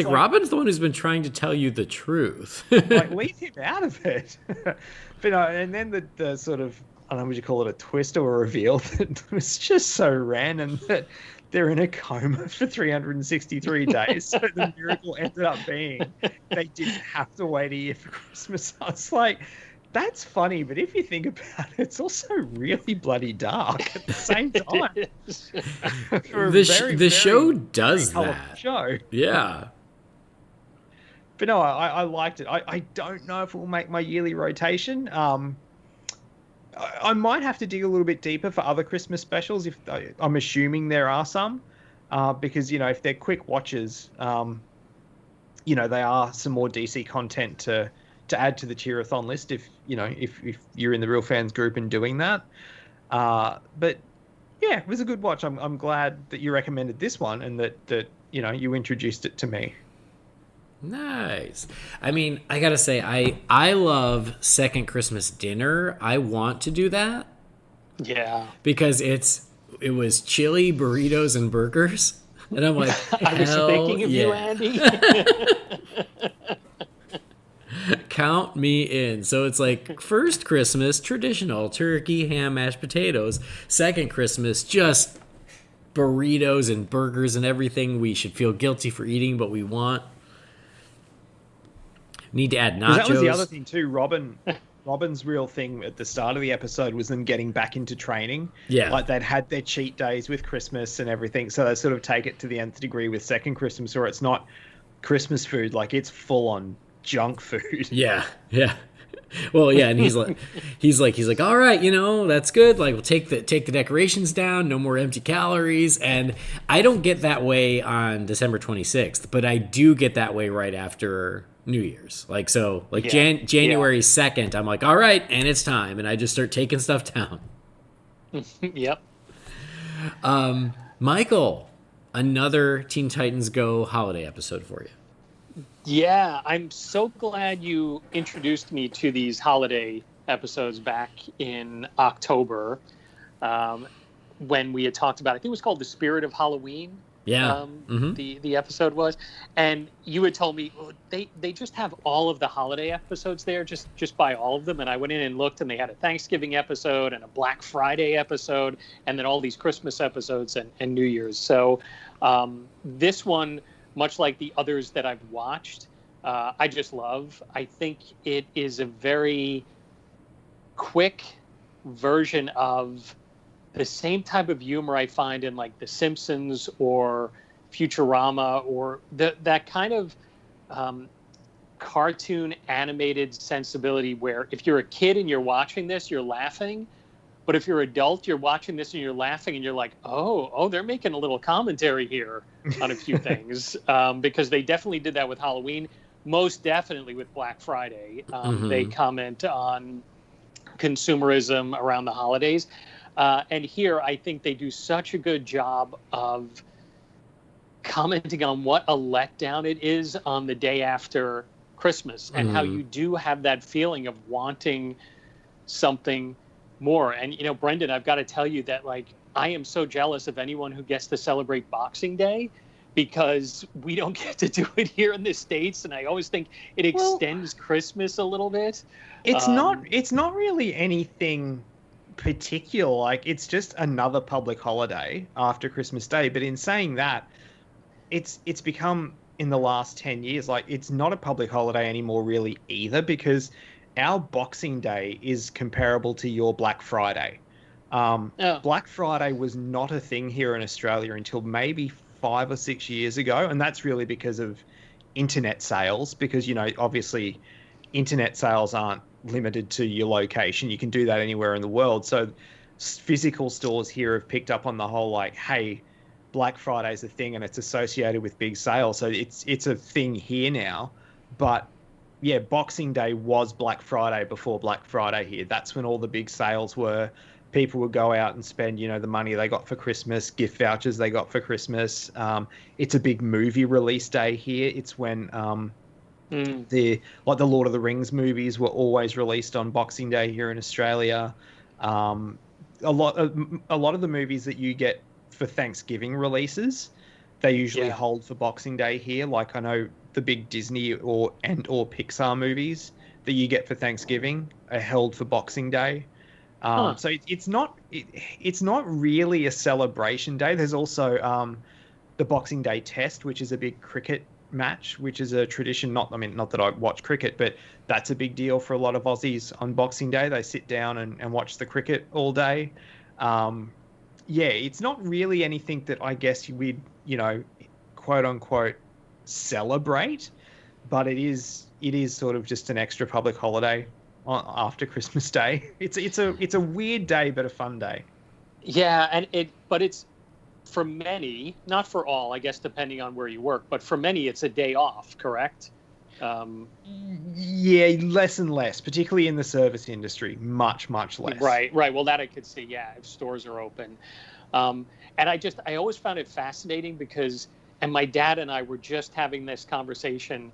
Robin's the one who's been trying to tell you the truth. Like, leave him out of it. But and then the sort of, I don't know, would you call it a twist or a reveal, that was just so random, that they're in a coma for 363 days. So the miracle ended up being they didn't have to wait a year for Christmas. I was like, that's funny, but if you think about it, it's also really bloody dark at the same time. The show does that. Show. Yeah. But no, I liked it. I don't know if it will make my yearly rotation. I might have to dig a little bit deeper for other Christmas specials. I'm assuming there are some, because if they're quick watches, they are some more DC content to to add to the cheerathon list if you're in the Real Fans group and doing that. But yeah, it was a good watch. I'm glad that you recommended this one and that you introduced it to me. Nice. I mean, I gotta say, I love Second Christmas Dinner. I want to do that. Yeah. Because it was chili, burritos, and burgers. And I'm like, I was thinking of you, Andy. Count me in. So it's like first Christmas, traditional turkey, ham, mashed potatoes. Second Christmas, just burritos and burgers and everything we should feel guilty for eating, but we want. Need to add nachos. That was the other thing too. Robin's real thing at the start of the episode was them getting back into training. Yeah. Like they'd had their cheat days with Christmas and everything. So they sort of take it to the nth degree with Second Christmas, or it's not Christmas food. Like it's full on junk food. Yeah. Yeah. Well, yeah. And he's like, all right, that's good. Like we'll take the decorations down. No more empty calories. And I don't get that way on December 26th, but I do get that way right after New Year's. January 2nd, I'm like, all right, and it's time. And I just start taking stuff down. Yep. Michael, another Teen Titans Go holiday episode for you. Yeah, I'm so glad you introduced me to these holiday episodes back in October when we had talked about, I think it was called The Spirit of Halloween. Yeah. The episode was. And you had told me they just have all of the holiday episodes there, just buy all of them. And I went in and looked, and they had a Thanksgiving episode and a Black Friday episode, and then all these Christmas episodes and New Year's. So this one, much like the others that I've watched, I just love. I think it is a very quick version of the same type of humor I find in like The Simpsons or Futurama, or that kind of cartoon animated sensibility where if you're a kid and you're watching this, you're laughing. But if you're an adult, you're watching this and you're laughing and you're like, oh, they're making a little commentary here on a few things. Because they definitely did that with Halloween, most definitely with Black Friday. They comment on consumerism around the holidays. And here, I think they do such a good job of commenting on what a letdown it is on the day after Christmas, and how you do have that feeling of wanting something more. And, Brendan, I've got to tell you that, like, I am so jealous of anyone who gets to celebrate Boxing Day, because we don't get to do it here in the States. And I always think it extends Christmas a little bit. It's not really anything particular. Like, it's just another public holiday after Christmas Day. But in saying that, it's become, in the last 10 years, like, it's not a public holiday anymore really either, because our Boxing Day is comparable to your Black Friday. Black Friday was not a thing here in Australia until maybe 5 or 6 years ago, and that's really because of internet sales, because, obviously internet sales aren't limited to your location. You can do that anywhere in the world. So physical stores here have picked up on the whole, like, hey, Black Friday's a thing and it's associated with big sales. So it's a thing here now. But yeah, Boxing Day was Black Friday before Black Friday here. That's when all the big sales were. People would go out and spend, the money they got for Christmas, gift vouchers they got for Christmas. It's a big movie release day here. It's when the Lord of the Rings movies were always released on Boxing Day here in Australia. A lot of the movies that you get for Thanksgiving releases, they usually hold for Boxing Day here. Like, I know the big Disney or Pixar movies that you get for Thanksgiving are held for Boxing Day. So it's not really a celebration day. There's also the Boxing Day Test, which is a big cricket match, which is a tradition. Not that I watch cricket, but that's a big deal for a lot of Aussies on Boxing Day. They sit down and watch the cricket all day. It's not really anything that I guess we'd, quote unquote, celebrate, but it is sort of just an extra public holiday after Christmas Day. It's a weird day, but a fun day. Yeah, but it's, for many, not for all, I guess, depending on where you work, but for many, it's a day off, correct? Yeah, less and less, particularly in the service industry. Much less. Right. Well, that I could see. Yeah, if stores are open. And I always found it fascinating because, and my dad and I were just having this conversation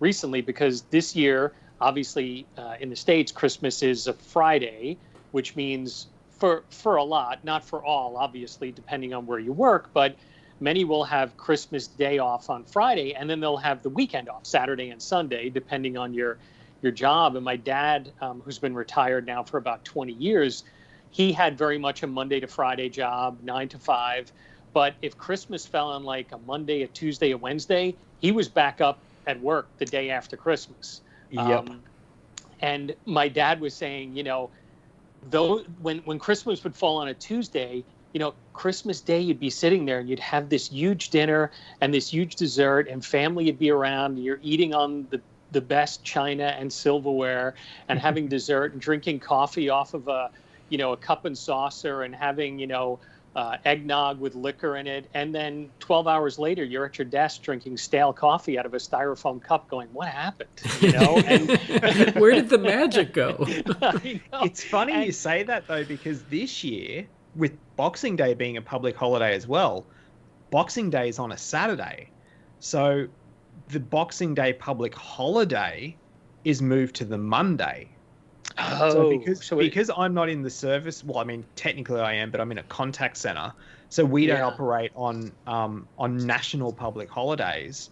recently because this year, obviously, in the States, Christmas is a Friday, which means for a lot, not for all, obviously, depending on where you work, but many will have Christmas Day off on Friday, and then they'll have the weekend off, Saturday and Sunday, depending on your job. And my dad, who's been retired now for about 20 years, he had very much a Monday to Friday job, 9 to 5. But if Christmas fell on like a Monday, a Tuesday, a Wednesday, he was back up at work the day after Christmas. Yep. And my dad was saying, though when Christmas would fall on a Tuesday, Christmas Day, you'd be sitting there and you'd have this huge dinner and this huge dessert and family would be around and you're eating on the best china and silverware and having dessert and drinking coffee off of a cup and saucer and having, eggnog with liquor in it. And then 12 hours later, you're at your desk drinking stale coffee out of a styrofoam cup going, what happened? And where did the magic go? I know. It's funny you say that, though, because this year, with Boxing Day being a public holiday as well, Boxing Day is on a Saturday. So the Boxing Day public holiday is moved to the Monday. Oh, so because I'm not in the service, well, I mean, technically I am, but I'm in a contact center. So we don't operate on national public holidays.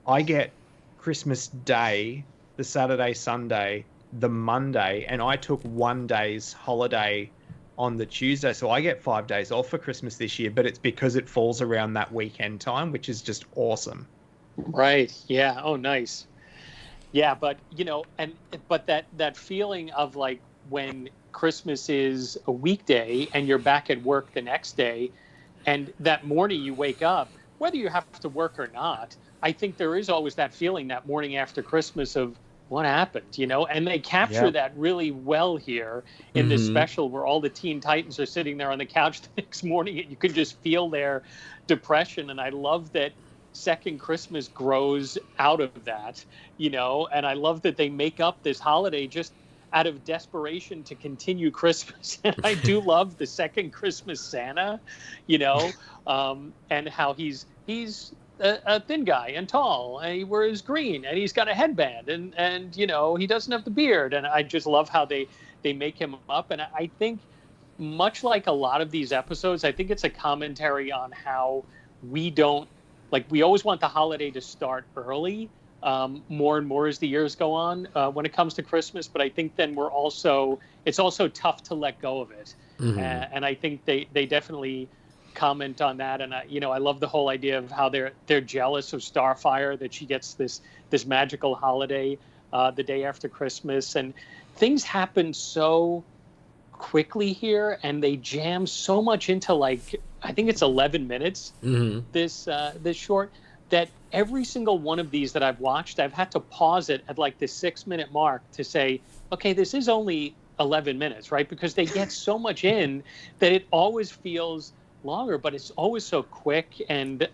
I get Christmas Day, the Saturday, Sunday, the Monday, and I took 1 day's holiday on the Tuesday. So I get 5 days off for Christmas this year, but it's because it falls around that weekend time, which is just awesome. Right. Yeah. Oh, nice. Yeah. But, but that feeling of like when Christmas is a weekday and you're back at work the next day and that morning you wake up, whether you have to work or not, I think there is always that feeling that morning after Christmas of what happened, and they capture that really well here in this special where all the Teen Titans are sitting there on the couch the next morning and you can just feel their depression. And I love that Second Christmas grows out of that, and I love that they make up this holiday just out of desperation to continue Christmas. And I do love the Second Christmas Santa, and how he's a thin guy and tall and he wears green and he's got a headband and he doesn't have the beard. And I just love how they make him up. And I think much like a lot of these episodes, I think it's a commentary on how we always want the holiday to start early, more and more as the years go on when it comes to Christmas. But I think then it's also tough to let go of it. And I think they definitely comment on that. And I love the whole idea of how they're jealous of Starfire, that she gets this magical holiday the day after Christmas. And things happen so quickly here and they jam so much into I think it's 11 minutes, this short, that every single one of these that I've watched, I've had to pause it at the 6-minute mark to say, okay, this is only 11 minutes, right? Because they get so much in that it always feels longer, but it's always so quick. And,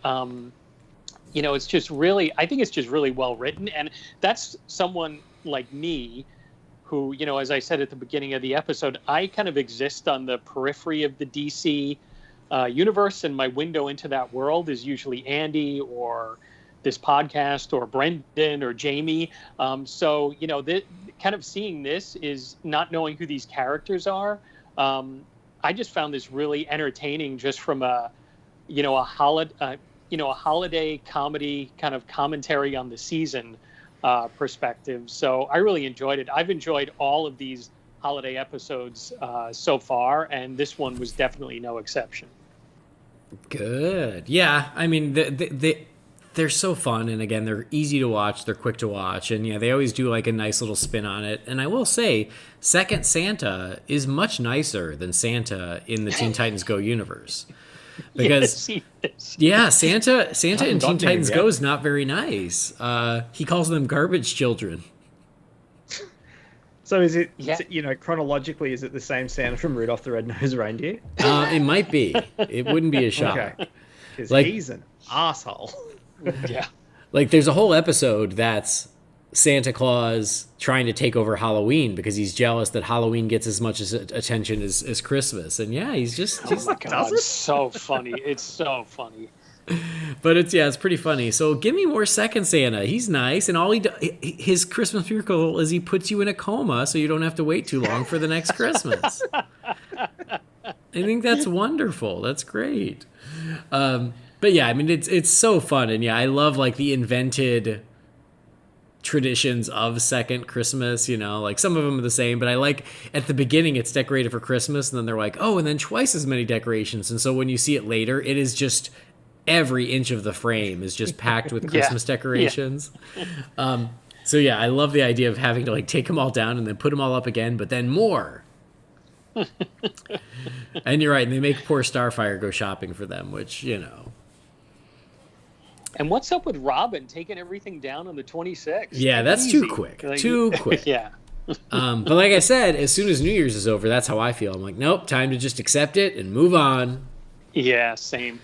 it's just really, I think it's just really well written. And that's someone like me who, as I said at the beginning of the episode, I kind of exist on the periphery of the DC universe, and my window into that world is usually Andy or this podcast or Brendan or Jamie. So, kind of seeing this is not knowing who these characters are. I just found this really entertaining just from a holiday comedy kind of commentary on the season perspective. So I really enjoyed it. I've enjoyed all of these holiday episodes so far, and this one was definitely no exception. Good. Yeah. I mean, they're so fun. And again, they're easy to watch. They're quick to watch. And they always do a nice little spin on it. And I will say, Second Santa is much nicer than Santa in the Teen Titans Go universe. Because, Santa in Teen Titans Go is not very nice. He calls them garbage children. So is it, chronologically, is it the same Santa from Rudolph the Red-Nosed Reindeer? It might be. It wouldn't be a shock. Okay. Because he's an asshole. Yeah. There's a whole episode that's Santa Claus trying to take over Halloween because he's jealous that Halloween gets as much attention as Christmas. And yeah, he's oh my God, it's so funny. It's so funny. But it's pretty funny. So give me more Second Santa. He's nice, and all his Christmas miracle is he puts you in a coma so you don't have to wait too long for the next Christmas. I think that's wonderful. That's great. But yeah, I mean it's so fun, and yeah, I love like the invented traditions of Second Christmas, you know, like some of them are the same, but I like at the beginning it's decorated for Christmas, and then they're like, oh, and then twice as many decorations, and so when you see it later, it is just every inch of the frame is just packed with Christmas decorations. So yeah, I love the idea of having to like take them all down and then put them all up again, but then more. And you're right, and they make poor Starfire go shopping for them, which, you know. And what's up with Robin taking everything down on the 26th? Yeah, that's easy. Too quick. Like, too quick. Yeah. But like I said, as soon as New Year's is over, that's how I feel. I'm like, nope, time to just accept it and move on. Yeah, same.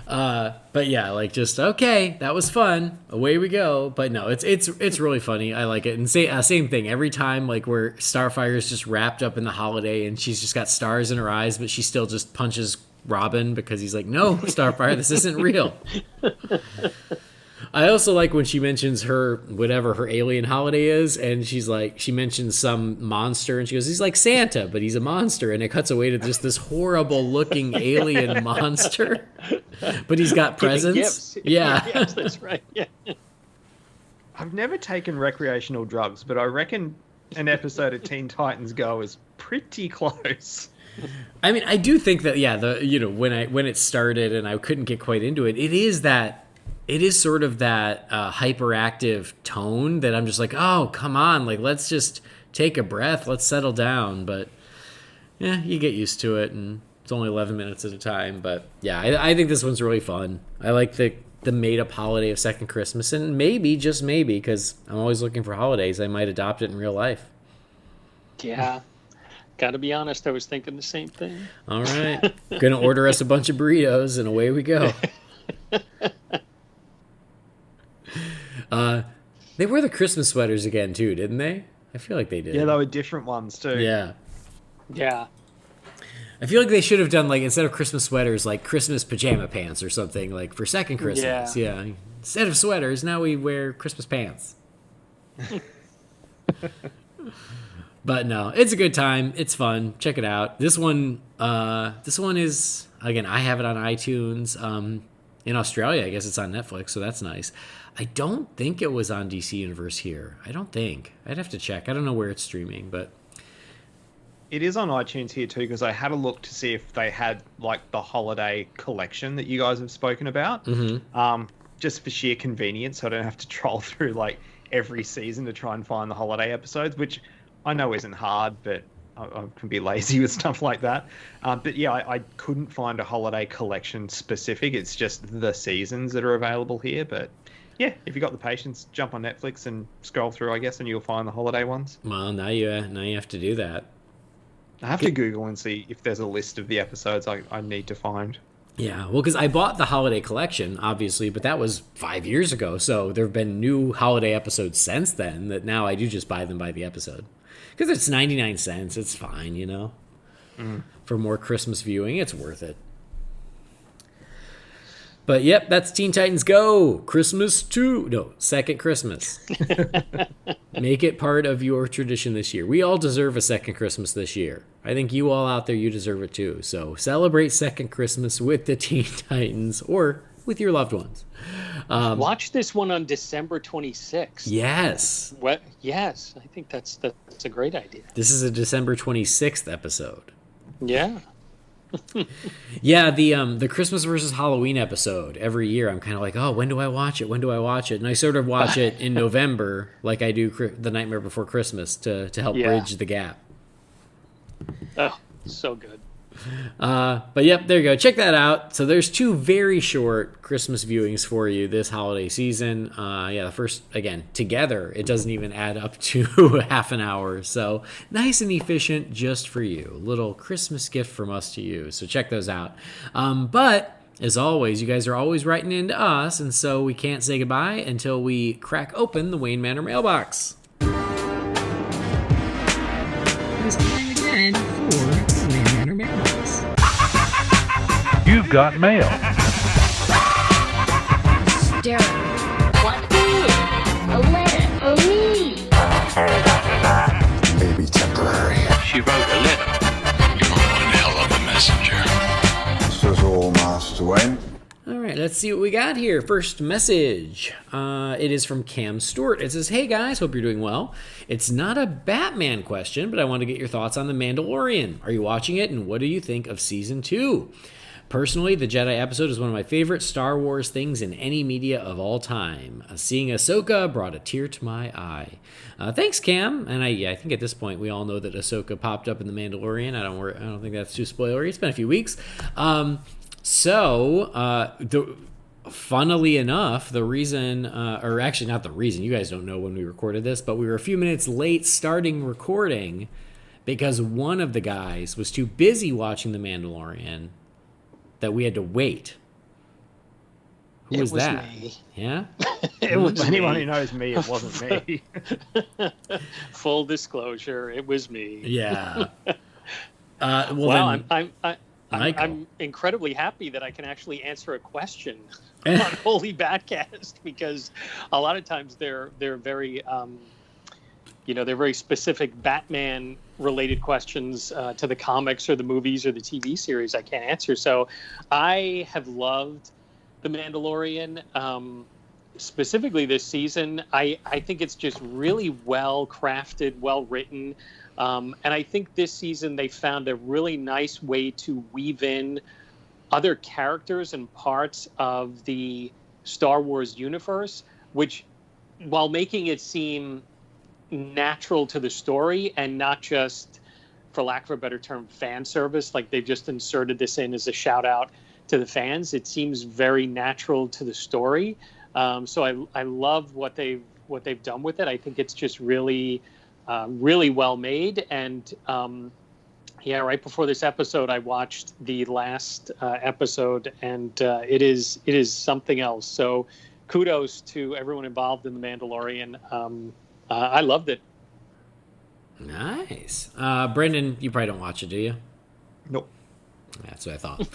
But yeah, like just okay, that was fun. Away we go. But no, it's really funny. I like it. And same thing every time, like where Starfire's just wrapped up in the holiday and she's just got stars in her eyes, but she still just punches Robin because he's like, no, Starfire, this isn't real. I also like when she mentions her alien holiday is, and she's like, she mentions some monster, and she goes, he's like Santa, but he's a monster, and it cuts away to just this horrible looking alien monster, but he's got presents. Yeah, yes, that's right. Yeah. I've never taken recreational drugs, but I reckon an episode of Teen Titans Go is pretty close. I mean, I do think that when it started and I couldn't get quite into it, it is sort of that hyperactive tone that I'm just like, oh, come on, like let's just take a breath, let's settle down. But yeah, you get used to it, and it's only 11 minutes at a time. But yeah, I think this one's really fun. I like the made-up holiday of Second Christmas, and maybe, just maybe, because I'm always looking for holidays, I might adopt it in real life. Yeah. Gotta be honest, I was thinking the same thing. All right. Gonna order us a bunch of burritos, and away we go. They wore the Christmas sweaters again, too, didn't they? I feel like they did. Yeah, they were different ones, too. Yeah. Yeah. I feel like they should have done, like, instead of Christmas sweaters, like Christmas pajama pants or something, like, for Second Christmas. Yeah. Instead of sweaters, now we wear Christmas pants. But no, it's a good time. It's fun. Check it out. This one is, again, I have it on iTunes. In Australia, I guess it's on Netflix, so that's nice. I don't think it was on DC Universe here. I don't think. I'd have to check. I don't know where it's streaming, but it is on iTunes here too, because I had a look to see if they had like the holiday collection that you guys have spoken about. Mm-hmm. Just for sheer convenience, so I don't have to troll through like every season to try and find the holiday episodes, which I know isn't hard, but I can be lazy with stuff like that. But yeah, I couldn't find a holiday collection specific. It's just the seasons that are available here. But yeah, if you got the patience, jump on Netflix and scroll through, I guess, and you'll find the holiday ones. Well, now you have to do that. I have to Google and see if there's a list of the episodes I need to find. Yeah, well, because I bought the holiday collection, obviously, but that was 5 years ago. So there have been new holiday episodes since then that now I do just buy them by the episode. Because it's 99 cents. It's fine, you know. For more Christmas viewing, it's worth it. But yep, that's Teen Titans Go! Second Christmas. Make it part of your tradition this year. We all deserve a second Christmas this year. I think you all out there, you deserve it too. So celebrate second Christmas with the Teen Titans or with your loved ones. Watch this one on December 26th. Yes. What? Yes, I think that's a great idea. This is a December 26th episode. Yeah. Yeah, the Christmas versus Halloween episode every year. I'm kind of like, oh, when do I watch it? When do I watch it? And I sort of watch it in November, like I do the Nightmare Before Christmas, to help bridge the gap. Oh, so good. But yep, there you go. Check that out. So there's 2 very short Christmas viewings for you this holiday season. The first, again, together, it doesn't even add up to half an hour. So nice and efficient just for you. A little Christmas gift from us to you. So check those out. But As always, you guys are always writing into us, and so we can't say goodbye until we crack open the Wayne Manor mailbox. It's time again for the Wayne Manor mailbox. You've got mail. Derek. What is a letter for me? Maybe temporary. She wrote a letter. You're one hell of a messenger. This is all, Master Wayne. All right, let's see what we got here. First message. It is from Cam Stewart. It says, "Hey guys, hope you're doing well. It's not a Batman question, but I want to get your thoughts on The Mandalorian. Are you watching it, and what do you think of Season 2? Personally, the Jedi episode is one of my favorite Star Wars things in any media of all time. Seeing Ahsoka brought a tear to my eye." Thanks, Cam. And I think at this point we all know that Ahsoka popped up in The Mandalorian. I don't think that's too spoilery. It's been a few weeks. Funnily enough, the reason, or actually not the reason, you guys don't know when we recorded this, but we were a few minutes late starting recording because one of the guys was too busy watching The Mandalorian that we had to wait. Who was that? Me. Yeah? It was anyone me. who knows me, it wasn't me. Full disclosure, it was me. Yeah. I'm incredibly happy that I can actually answer a question on Holy BatCast, because a lot of times they're very they're very specific Batman related questions to the comics or the movies or the TV series I can't answer. So I have loved The Mandalorian, specifically this season. I think it's just really well crafted, well written. And I think this season they found a really nice way to weave in other characters and parts of the Star Wars universe, which, while making it seem natural to the story and not just, for lack of a better term, fan service, like they've just inserted this in as a shout out to the fans, it seems very natural to the story. So I love what they've done with it. I think it's just really well made. And right before this episode, I watched the last episode, and it is something else. So kudos to everyone involved in The Mandalorian. I loved it. Nice. Brendan, you probably don't watch it, do you? Nope. That's what I thought.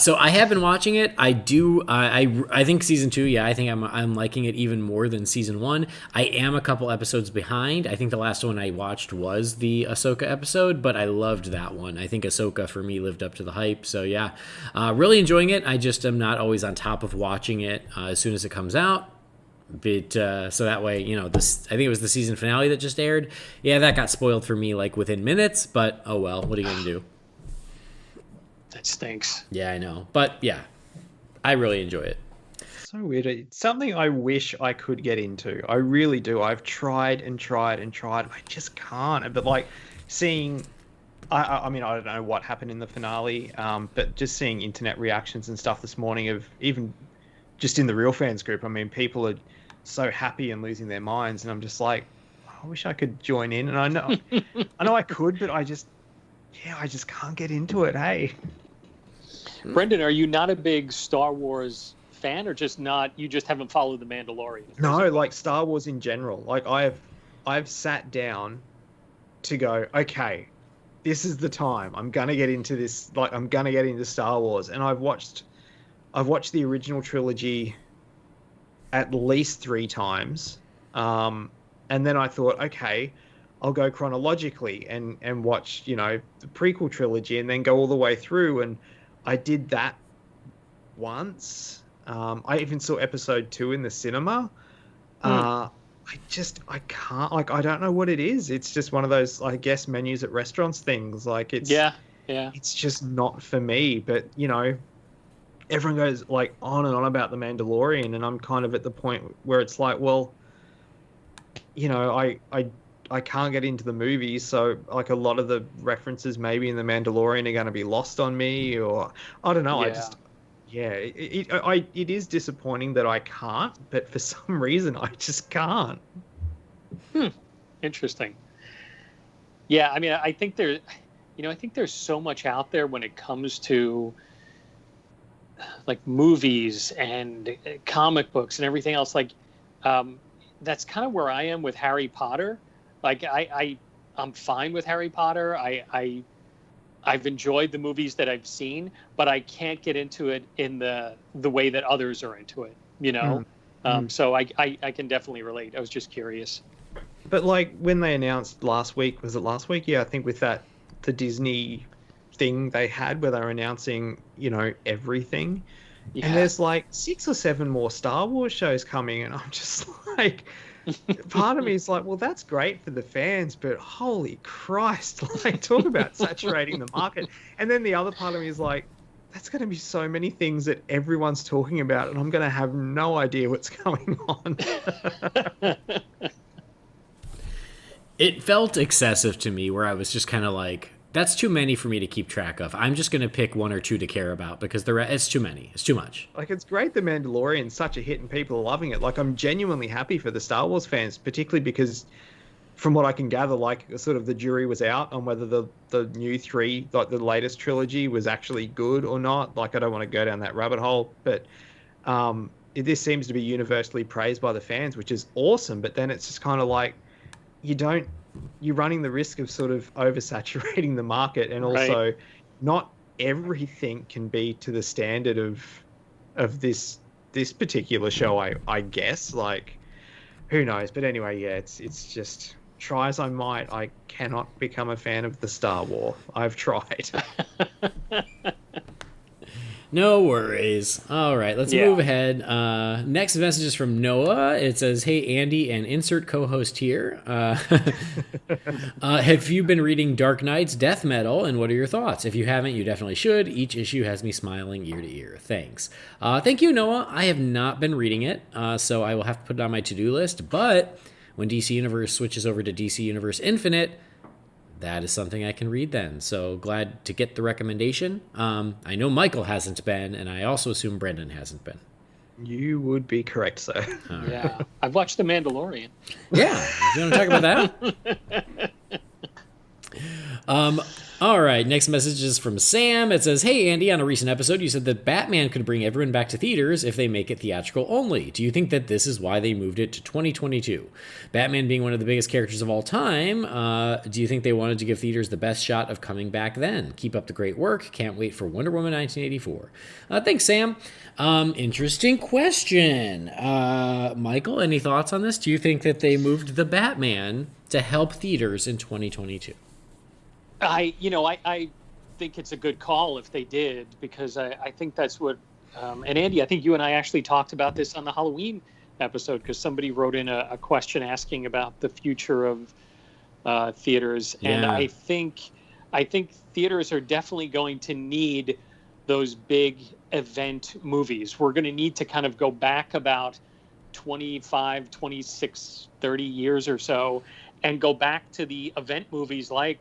So I have been watching it. I do. I think season 2. Yeah, I think I'm liking it even more than season 1. I am a couple episodes behind. I think the last one I watched was the Ahsoka episode, but I loved that one. I think Ahsoka for me lived up to the hype. So yeah, really enjoying it. I just am not always on top of watching it as soon as it comes out. But so that way, this, I think it was the season finale that just aired. Yeah, that got spoiled for me like within minutes. But oh well, what are you gonna do? That stinks. Yeah, I know. But yeah, I really enjoy it. So weird. It's something I wish I could get into. I really do. I've tried and tried and tried. I just can't. But like seeing, I mean, I don't know what happened in the finale, but just seeing internet reactions and stuff this morning of even just in the Real Fans group. I mean, people are so happy and losing their minds. And I'm just like, I wish I could join in. And I know I could, but I just can't get into it. Hey. Brendan, are you not a big Star Wars fan, or just not? You just haven't followed The Mandalorian? No, like Star Wars in general. Like I've sat down to go, okay, this is the time. I'm gonna get into this. Like I'm gonna get into Star Wars, and I've watched the original trilogy at least 3 times, and then I thought, okay, I'll go chronologically and watch the prequel trilogy, and then go all the way through, and I did that once. I even saw episode 2 in the cinema. I can't, like, I don't know what it is. It's just one of those, I guess, menus at restaurants things. Like it's it's just not for me. But everyone goes like on and on about The Mandalorian, and I'm kind of at the point where it's like, well, I can't get into the movies, so like a lot of the references maybe in The Mandalorian are going to be lost on me, or I don't know. Yeah. It is disappointing that I can't, but for some reason I just can't. Interesting. Yeah, I mean, I think there's so much out there when it comes to movies and comic books and everything else, that's kind of where I am with Harry Potter. Like I'm fine with Harry Potter. I've enjoyed the movies that I've seen, but I can't get into it in the way that others are into it, you know? So I can definitely relate. I was just curious. But like when they announced last week, was it last week? Yeah, I think with the Disney thing they had where they were announcing, everything. Yeah. And there's like 6 or 7 more Star Wars shows coming, and I'm just like, part of me is like, well, that's great for the fans, but holy Christ, like, talk about saturating the market. And then the other part of me is like, that's going to be so many things that everyone's talking about, and I'm going to have no idea what's going on. It felt excessive to me, where I was just kind of like, that's too many for me to keep track of. I'm just going to pick 1 or 2 to care about, because it's too many. It's too much. Like, it's great The Mandalorian's such a hit and people are loving it. Like, I'm genuinely happy for the Star Wars fans, particularly because from what I can gather, like, sort of the jury was out on whether the new 3, like the latest trilogy, was actually good or not. Like, I don't want to go down that rabbit hole, but this seems to be universally praised by the fans, which is awesome. But then it's just kind of like, you're running the risk of sort of oversaturating the market, and also not everything can be to the standard of this particular show, I guess. Like, who knows? But anyway, yeah, it's just, try as I might, I cannot become a fan of the Star Wars. I've tried. No worries. All right, let's move ahead. Next message is from Noah. It says, "Hey, Andy, and insert co-host here. Have you been reading Dark Knight's Death Metal, and what are your thoughts? If you haven't, you definitely should. Each issue has me smiling ear to ear. Thanks." Thank you, Noah. I have not been reading it, so I will have to put it on my to-do list. But when DC Universe switches over to DC Universe Infinite, that is something I can read then. So glad to get the recommendation. I know Michael hasn't been, and I also assume Brendan hasn't been. You would be correct, sir. Yeah. I've watched The Mandalorian. Yeah. You want to talk about that? All right. Next message is from Sam. It says, "Hey, Andy, on a recent episode, you said that Batman could bring everyone back to theaters if they make it theatrical only. Do you think that this is why they moved it to 2022? Batman being one of the biggest characters of all time, do you think they wanted to give theaters the best shot of coming back then? Keep up the great work. Can't wait for Wonder Woman 1984. Thanks, Sam. Interesting question. Michael, any thoughts on this? Do you think that they moved the Batman to help theaters in 2022? I think it's a good call if they did, because I think that's what, and Andy, I think you and I actually talked about this on the Halloween episode, because somebody wrote in a question asking about the future of theaters. Yeah. And I think theaters are definitely going to need those big event movies. We're going to need to kind of go back about 25, 26, 30 years or so, and go back to the event movies like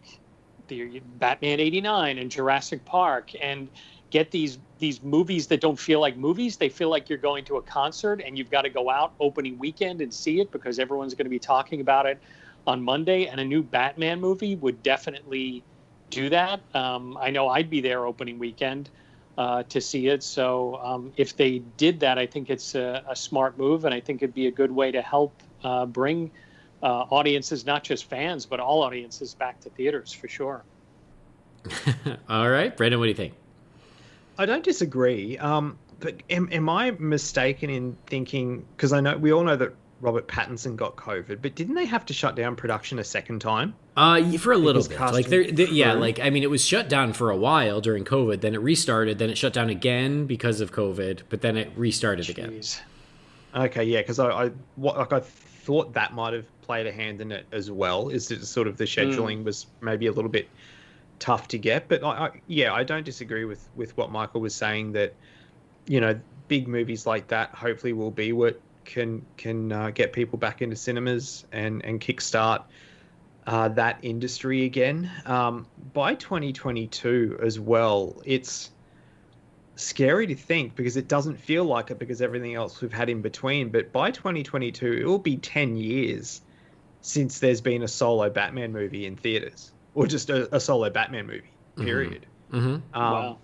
the Batman 89 and Jurassic Park, and get these movies that don't feel like movies. They feel like you're going to a concert, and you've got to go out opening weekend and see it because everyone's going to be talking about it on Monday. And a new Batman movie would definitely do that. I know I'd be there opening weekend to see it. So if they did that, I think it's a smart move, and I think it'd be a good way to help bring audiences, not just fans, but all audiences, back to theaters for sure. All right, Brendan, what do you think? I don't disagree, but am I mistaken in thinking, because I know we all know that Robert Pattinson got COVID, but didn't they have to shut down production a second time? For a little bit. Like it was shut down for a while during COVID, then it restarted, then it shut down again because of COVID, but then it restarted again. Okay, yeah, because I thought that might have played a hand in it as well. Is that sort of the scheduling was maybe a little bit tough to get, but I don't disagree with what Michael was saying, that big movies like that hopefully will be what can get people back into cinemas and kickstart that industry again. By 2022 as well, it's scary to think because it doesn't feel like it because everything else we've had in between, but by 2022 it will be 10 years since there's been a solo Batman movie in theaters, or just a solo Batman movie, period. Mm-hmm. Wow.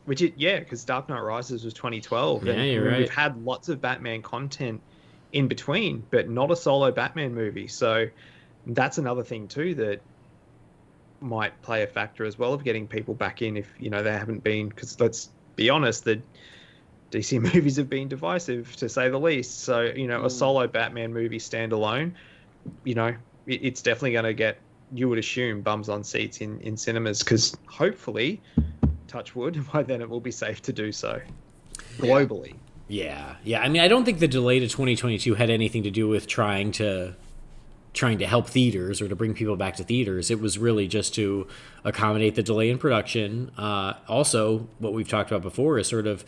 because Dark Knight Rises was 2012. Yeah, and you're right. We've had lots of Batman content in between, but not a solo Batman movie. So that's another thing too that might play a factor as well of getting people back in if, they haven't been, because let's be honest, the DC movies have been divisive to say the least. So, a solo Batman movie standalone, it's definitely going to get, you would assume, bums on seats in cinemas, because hopefully, touch wood, by then it will be safe to do so globally. Yeah. I mean, I don't think the delay to 2022 had anything to do with trying to help theaters or to bring people back to theaters. It was really just to accommodate the delay in production. Also, what we've talked about before is sort of,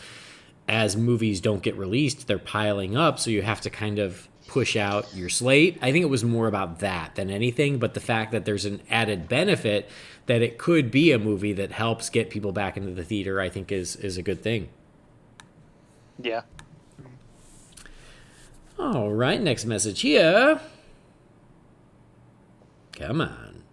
as movies don't get released, they're piling up, so you have to kind of push out your slate. I think it was more about that than anything, but the fact that there's an added benefit that it could be a movie that helps get people back into the theater, I think is a good thing. Yeah. All right, next message here. Come on,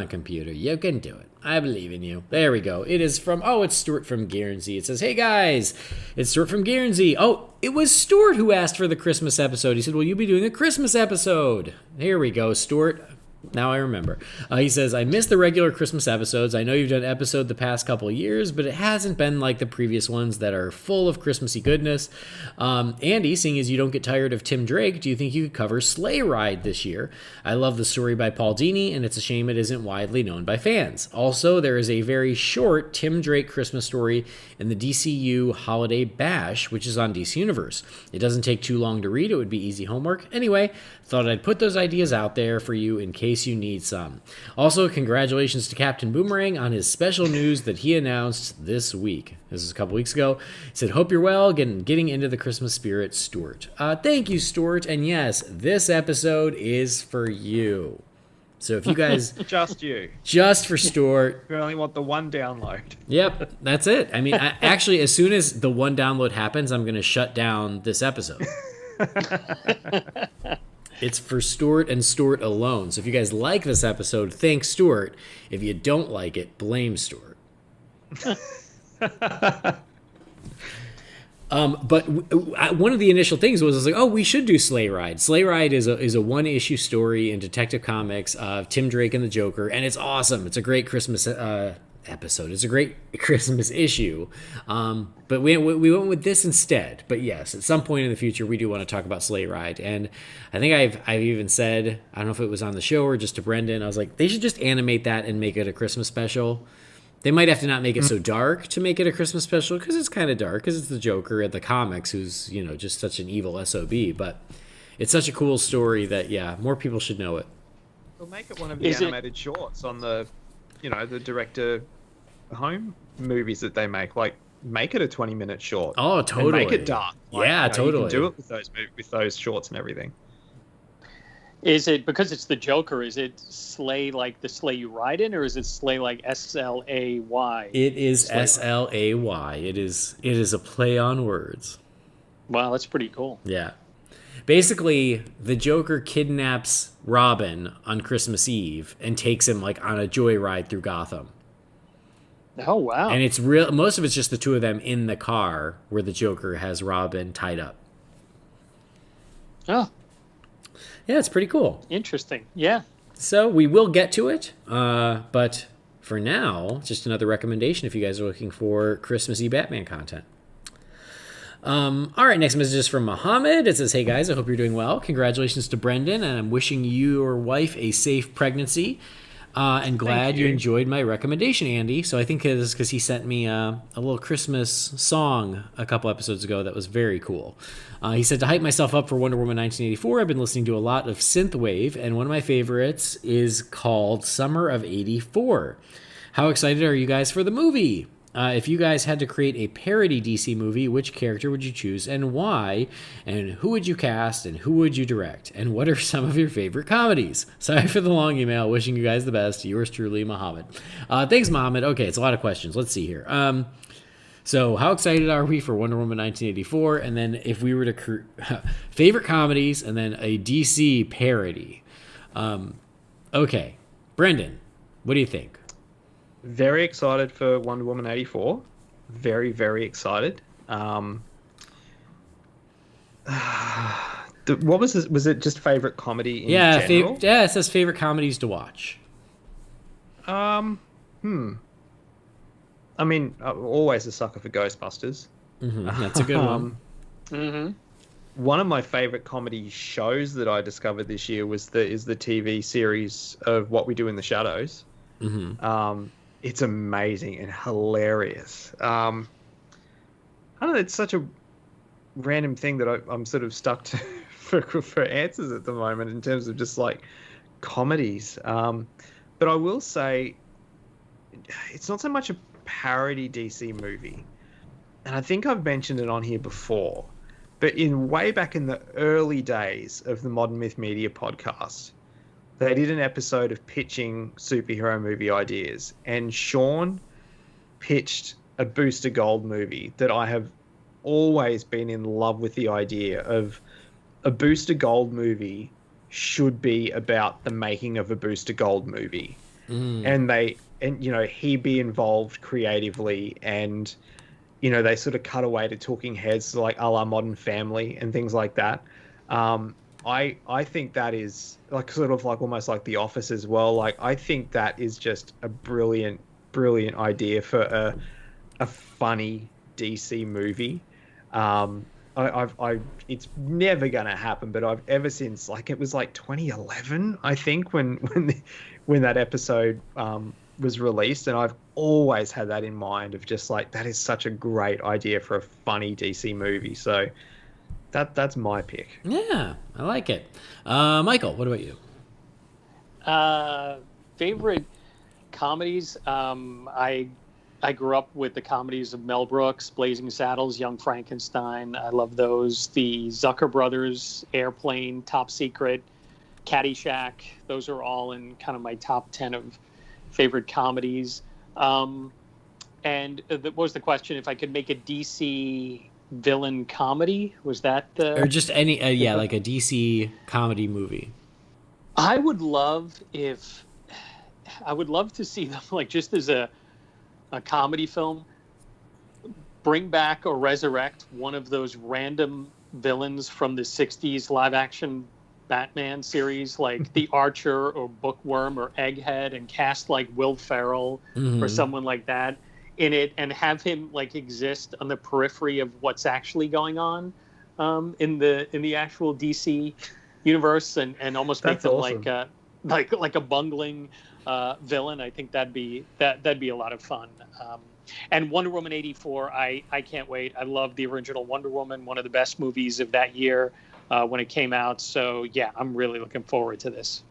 computer. You can do it. I believe in you. There we go. It is from, it's Stuart from Guernsey. It says, hey guys, it's Stuart from Guernsey. Oh, it was Stuart who asked for the Christmas episode. He said, will you be doing a Christmas episode? Here we go, Stuart. Now I remember. He says, I missed the regular Christmas episodes. I know you've done episode the past couple of years, but it hasn't been like the previous ones that are full of Christmassy goodness. Andy, seeing as you don't get tired of Tim Drake, do you think you could cover Sleigh Ride this year? I love the story by Paul Dini, and it's a shame it isn't widely known by fans. Also, there is a very short Tim Drake Christmas story in the DCU Holiday Bash, which is on DC Universe. It doesn't take too long to read. It would be easy homework. Anyway, thought I'd put those ideas out there for you in case you need some. Also, congratulations to Captain Boomerang on his special news that he announced this week. This is a couple weeks ago. He said, hope you're well, getting into the Christmas spirit, Stuart. Thank you, Stuart. And yes, this episode is for you. So if you guys... Just for Stuart. We only want the one download. Yep, that's it. I mean, actually, as soon as the one download happens, I'm going to shut down this episode. It's for Stuart and Stuart alone. So if you guys like this episode, thank Stuart. If you don't like it, blame Stuart. But one of the initial things was like, we should do Sleigh Ride. Sleigh Ride is a one-issue story in Detective Comics of Tim Drake and the Joker, and it's awesome. It's a great Christmas episode. It's a great Christmas issue. But we went with this instead. But yes, at some point in the future, we do want to talk about Sleigh Ride. And I think I've even said, I don't know if it was on the show or just to Brendan, I was like, they should just animate that and make it a Christmas special. They might have to not make it so dark to make it a Christmas special, because it's kind of dark, because it's the Joker at the comics, who's, just such an evil SOB. But it's such a cool story that, yeah, more people should know it. We'll make it one of the animated shorts on the, the director home movies that they make. Like, make it a 20-minute short. Oh, totally. And make it dark. Yeah, totally. You can do it with those shorts and everything. Is it, because it's the Joker, is it sleigh like the sleigh you ride in, or is it sleigh like S-L-A-Y? It is S-L-A-Y. It is a play on words. Wow, that's pretty cool. Yeah. Basically, the Joker kidnaps Robin on Christmas Eve and takes him like on a joyride through Gotham. Oh, wow. And it's real. Most of it's just the two of them in the car where the Joker has Robin tied up. Oh. Yeah, it's pretty cool. Interesting. Yeah. So we will get to it. But for now, just another recommendation if you guys are looking for Christmassy Batman content. All right, next message is from Mohammed. It says, hey guys, I hope you're doing well. Congratulations to Brendan, and I'm wishing your wife a safe pregnancy. And glad you enjoyed my recommendation, Andy. So I think it's because he sent me a little Christmas song a couple episodes ago that was very cool. He said, to hype myself up for Wonder Woman 1984, I've been listening to a lot of synthwave, and one of my favorites is called Summer of 84. How excited are you guys for the movie? If you guys had to create a parody DC movie, which character would you choose and why? And who would you cast and who would you direct? And what are some of your favorite comedies? Sorry for the long email. Wishing you guys the best. Yours truly, Mohammed. Thanks, Mohammed. Okay, it's a lot of questions. Let's see here. So how excited are we for Wonder Woman 1984? And then if we were to favorite comedies and then a DC parody. Okay, Brendan, what do you think? Very excited for Wonder Woman 84. very, very excited. What was this? Was it just favorite comedy in general? It says favorite comedies to watch. I mean, I'm always a sucker for Ghostbusters. That's a good one. One of my favorite comedy shows that I discovered this year is the TV series of What We Do in the Shadows. It's amazing and hilarious. I don't know. It's such a random thing that I'm sort of stuck to for answers at the moment in terms of just like comedies. But I will say it's not so much a parody DC movie. And I think I've mentioned it on here before, but way back in the early days of the Modern Myth Media podcast, they did an episode of pitching superhero movie ideas, and Sean pitched a Booster Gold movie that I have always been in love with. The idea of a Booster Gold movie should be about the making of a Booster Gold movie. And he be involved creatively, and they sort of cut away to talking heads like a la Modern Family and things like that. I think that is like sort of like almost like The Office as well. Like I think that is just a brilliant idea for a funny DC movie. It's never gonna happen, but I've ever since like it was like 2011, I think, when that episode was released, and I've always had that in mind of just like that is such a great idea for a funny DC movie. So that's my pick. Yeah, I like it. Michael, what about you? Favorite comedies? I grew up with the comedies of Mel Brooks, Blazing Saddles, Young Frankenstein. I love those. The Zucker Brothers, Airplane, Top Secret, Caddyshack. Those are all in kind of my top 10 of favorite comedies. And what was the question? If I could make a DC villain comedy? Was that the... Or just any, like a DC comedy movie. I would love to see them, like, just as a comedy film, bring back or resurrect one of those random villains from the 60s live-action Batman series, like The Archer or Bookworm or Egghead, and cast like Will Ferrell or someone like that in it, and have him like exist on the periphery of what's actually going on in the actual DC universe, and almost make them awesome. like a bungling villain. I think that'd be a lot of fun. And Wonder Woman 84, I can't wait. I love the original Wonder Woman, one of the best movies of that year when it came out. So yeah, I'm really looking forward to this.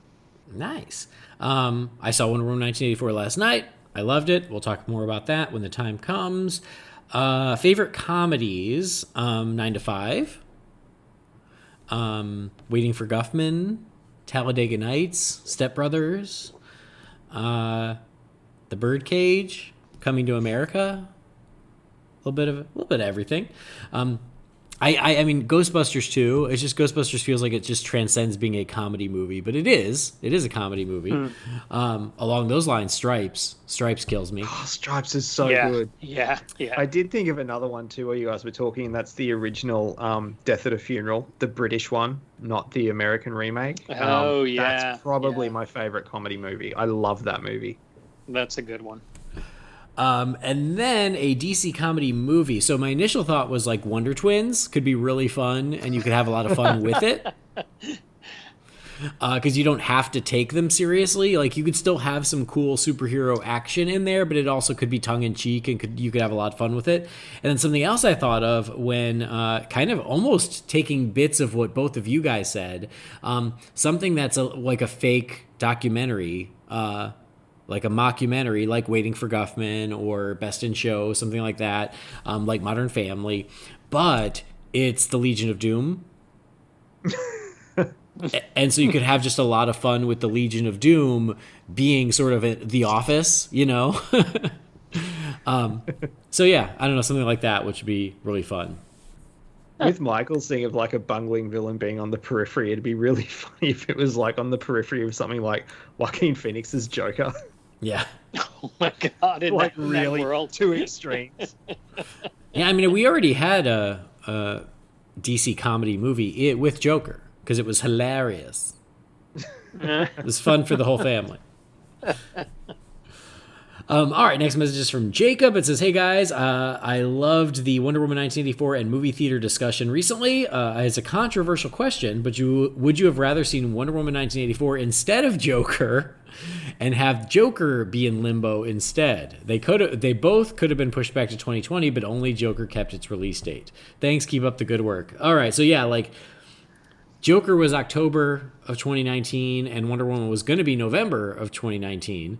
Nice. I saw Wonder Woman 1984 last night. I loved it. We'll talk more about that when the time comes. Favorite comedies, 9 to 5. Waiting for Guffman, Talladega Nights, Step Brothers, The Birdcage, Coming to America, a little bit of everything. I mean, Ghostbusters too. It's just Ghostbusters feels like it just transcends being a comedy movie, but it is a comedy movie. Along those lines, Stripes kills me. Oh, Stripes is so good. Yeah. I did think of another one too while you guys were talking, and that's the original Death at a Funeral, the British one, not the American remake. That's probably my favorite comedy movie. I love that movie. That's a good one. And then a DC comedy movie. So my initial thought was like Wonder Twins could be really fun, and you could have a lot of fun with it. Because you don't have to take them seriously. Like you could still have some cool superhero action in there, but it also could be tongue in cheek, and you could have a lot of fun with it. And then something else I thought of when kind of almost taking bits of what both of you guys said, something that's like a fake documentary. Like a mockumentary, like Waiting for Guffman or Best in Show, something like that, like Modern Family, but it's the Legion of Doom. And so you could have just a lot of fun with the Legion of Doom being sort of The Office, you know? So yeah, I don't know, something like that, which would be really fun. With Michael's thing of like a bungling villain being on the periphery, it'd be really funny if it was like on the periphery of something like Joaquin Phoenix's Joker. Yeah. Oh my God! In Like that really world. two extremes. Yeah, I mean, we already had a DC comedy movie with Joker because it was hilarious. It was fun for the whole family. All right, next message is from Jacob. It says, "Hey guys, I loved the Wonder Woman 1984 and movie theater discussion recently. It's a controversial question, but would you have rather seen Wonder Woman 1984 instead of Joker, and have Joker be in limbo instead? They both could have been pushed back to 2020, but only Joker kept its release date. Thanks, keep up the good work." All right, so yeah, like Joker was October of 2019, and Wonder Woman was going to be November of 2019.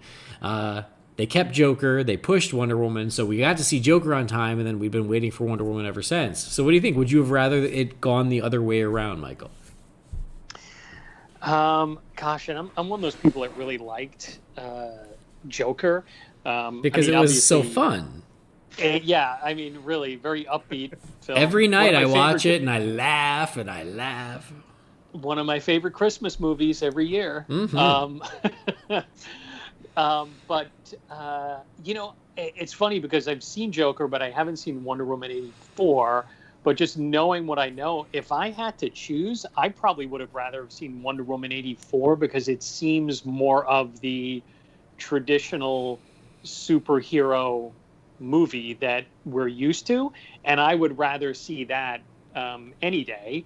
They kept Joker, they pushed Wonder Woman, so we got to see Joker on time, and then we've been waiting for Wonder Woman ever since. So what do you think? Would you have rather it gone the other way around, Michael? Gosh, and I'm one of those people that really liked Joker. Because it was so fun. Yeah, I mean, really, very upbeat film. Every night I watch it, and I laugh, and I laugh. One of my favorite Christmas movies every year. Mm-hmm. But it's funny because I've seen Joker, but I haven't seen Wonder Woman 84. But just knowing what I know, if I had to choose, I probably would have rather seen Wonder Woman 84 because it seems more of the traditional superhero movie that we're used to. And I would rather see that any day,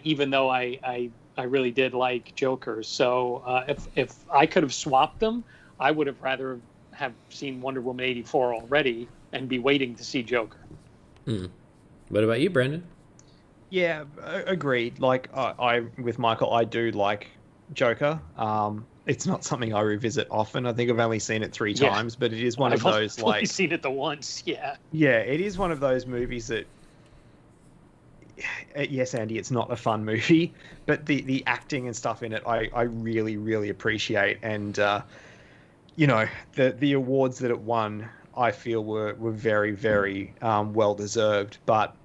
even though I really did like Joker. So if I could have swapped them, I would have rather have seen Wonder Woman 84 already and be waiting to see Joker. What about you, Brendan? Yeah, agreed. Like I with Michael, I do like Joker. It's not something I revisit often. I think I've only seen it 3 times, but it is one of those I've only seen it the once. Yeah. Yeah, it is one of those movies that. Yes, Andy, it's not a fun movie, but the acting and stuff in it, I really, really appreciate. And the awards that it won, I feel were very, very well deserved. But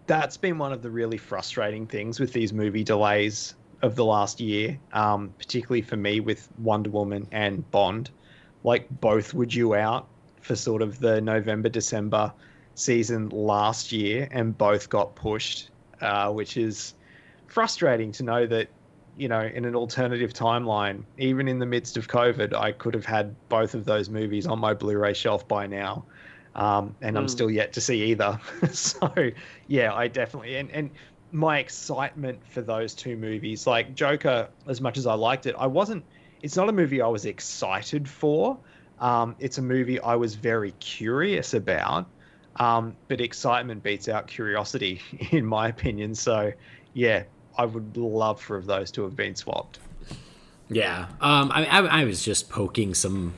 that's been one of the really frustrating things with these movie delays of the last year, particularly for me with Wonder Woman and Bond. Like, both were due out for sort of the November, December season last year, and both got pushed, which is frustrating to know that, in an alternative timeline, even in the midst of COVID, I could have had both of those movies on my Blu-ray shelf by now. And I'm still yet to see either. So, yeah, I definitely... And my excitement for those two movies, like Joker, as much as I liked it, it's not a movie I was excited for. It's a movie I was very curious about. But excitement beats out curiosity, in my opinion. So, yeah, I would love for those to have been swapped. Yeah. I was just poking some,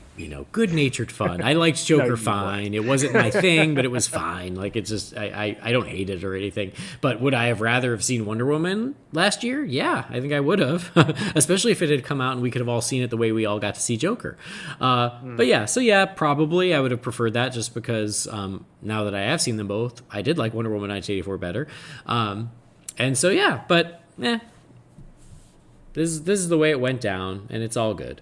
good-natured fun. I liked Joker fine. It wasn't my thing, but it was fine. Like, it's just, I don't hate it or anything. But would I have rather have seen Wonder Woman last year? Yeah, I think I would have. Especially if it had come out and we could have all seen it the way we all got to see Joker. But yeah, so yeah, probably I would have preferred that just because now that I have seen them both, I did like Wonder Woman 1984 better. And so yeah, but This is the way it went down, and it's all good.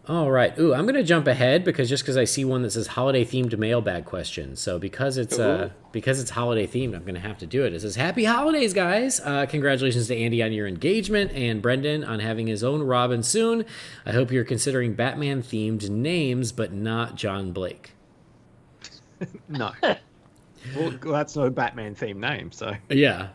All right. Ooh, I'm going to jump ahead because I see one that says holiday-themed mailbag question. So because it's holiday-themed, I'm going to have to do it. It says, Happy Holidays, guys. Congratulations to Andy on your engagement and Brendan on having his own Robin soon. I hope you're considering Batman-themed names, but not John Blake. No. Well, that's not a Batman-themed name, so... Yeah.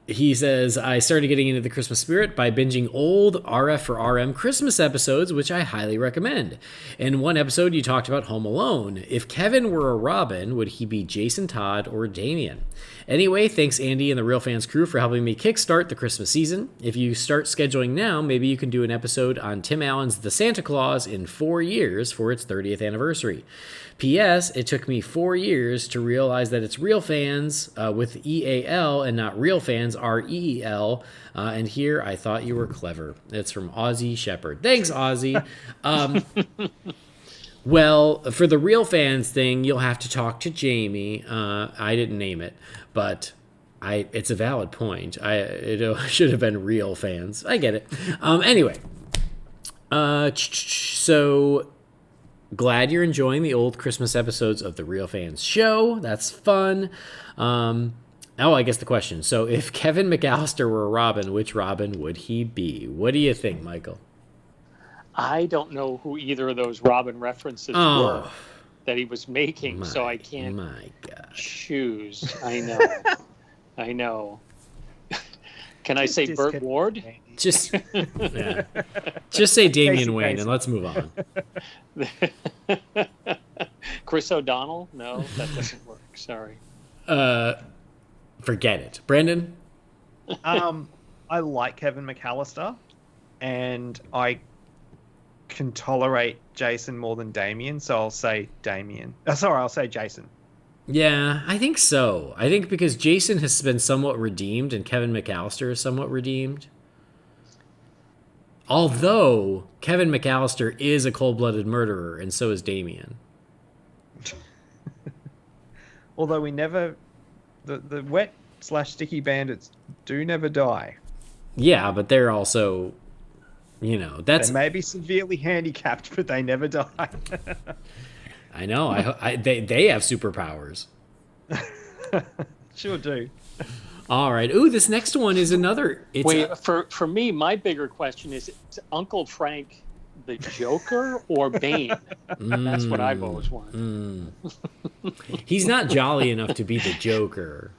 He says, I started getting into the Christmas spirit by binging old RF for RM Christmas episodes, which I highly recommend. In one episode, you talked about Home Alone. If Kevin were a Robin, would he be Jason Todd or Damien? Anyway, thanks Andy and the Real Fans crew for helping me kickstart the Christmas season. If you start scheduling now, maybe you can do an episode on Tim Allen's The Santa Claus in 4 years for its 30th anniversary. P.S. It took me 4 years to realize that it's Real Fans with EAL and not Real Fans REEL. And here I thought you were clever. It's from Ozzy Shepherd. Thanks, Ozzy. Well, for the Real Fans thing, you'll have to talk to Jamie. I didn't name it, but it's a valid point. It should have been Real Fans. I get it. Anyway. So glad you're enjoying the old Christmas episodes of the Real Fans Show. That's fun. I guess the question. So if Kevin McAllister were Robin, which Robin would he be? What do you think, Michael? I don't know who either of those Robin references were that he was making, so I can't choose. I know. Can I say Burt Ward? Just say Damian Wayne and let's move on. Chris O'Donnell? No, that doesn't work. Sorry. Forget it. Brandon? I like Kevin McAllister, and I can tolerate Jason more than Damien, so I'll say Damien. I'll say Jason. Yeah, I think so. I think because Jason has been somewhat redeemed and Kevin McAllister is somewhat redeemed. Although Kevin McAllister is a cold-blooded murderer, and so is Damien. Although we never... The wet/sticky bandits do never die. Yeah, but they're also... that's... They may be severely handicapped, but they never die. I know. They have superpowers. Sure do. All right. Ooh, this next one is another... For me, my bigger question is Uncle Frank the Joker or Bane? That's what I've always wanted. He's not jolly enough to be the Joker.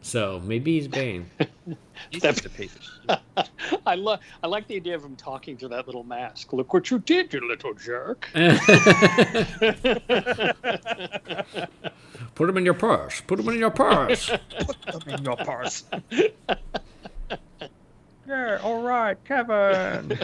So maybe he's Bane. I like the idea of him talking through that little mask. Look what you did, you little jerk. Put him in your purse. Put him in your purse. Put them in your purse. Yeah, all right, Kevin.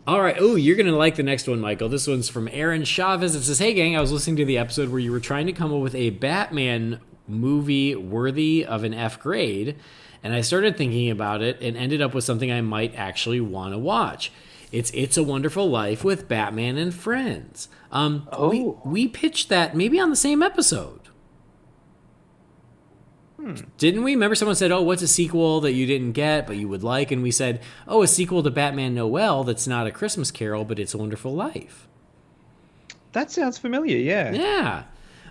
All right. Oh, you're going to like the next one, Michael. This one's from Aaron Chavez. It says, hey, gang, I was listening to the episode where you were trying to come up with a Batman movie worthy of an F grade, and I started thinking about it and ended up with something I might actually want to watch. It's a Wonderful Life with Batman and Friends. We pitched that maybe on the same episode. Didn't we? Remember someone said, oh, what's a sequel that you didn't get but you would like? And we said, oh, a sequel to Batman Noel that's not a Christmas Carol, but It's a Wonderful Life. That sounds familiar, yeah. Yeah.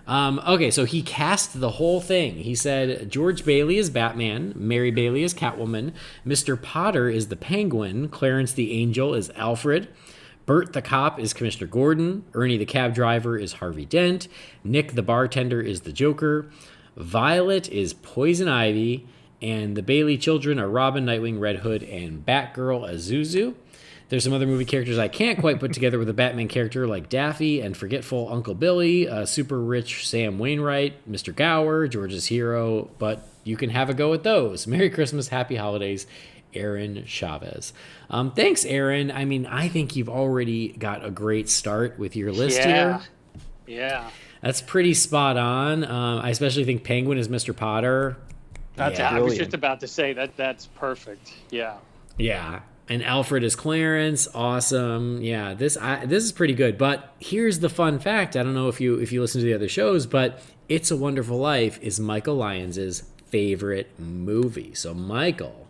Okay, so he cast the whole thing. He said George Bailey is Batman, Mary Bailey is Catwoman, Mr. Potter is the Penguin, Clarence the Angel is Alfred, Bert the Cop is Commissioner Gordon, Ernie the Cab Driver is Harvey Dent, Nick the Bartender is the Joker, Violet is Poison Ivy, and the Bailey children are Robin, Nightwing, Red Hood, and Batgirl Azuzu. There's some other movie characters I can't quite put together with a Batman character like Daffy and Forgetful Uncle Billy, super rich Sam Wainwright, Mr. Gower, George's Hero, but you can have a go at those. Merry Christmas, Happy Holidays, Aaron Chavez. Thanks, Aaron. I mean, I think you've already got a great start with your list here. Yeah. That's pretty spot on. I especially think Penguin is Mr. Potter. I was just about to say that's perfect. Yeah. Yeah. And Alfred is Clarence. Awesome. Yeah, this is pretty good. But here's the fun fact. I don't know if you listen to the other shows, but It's a Wonderful Life is Michael Lyons' favorite movie. So, Michael,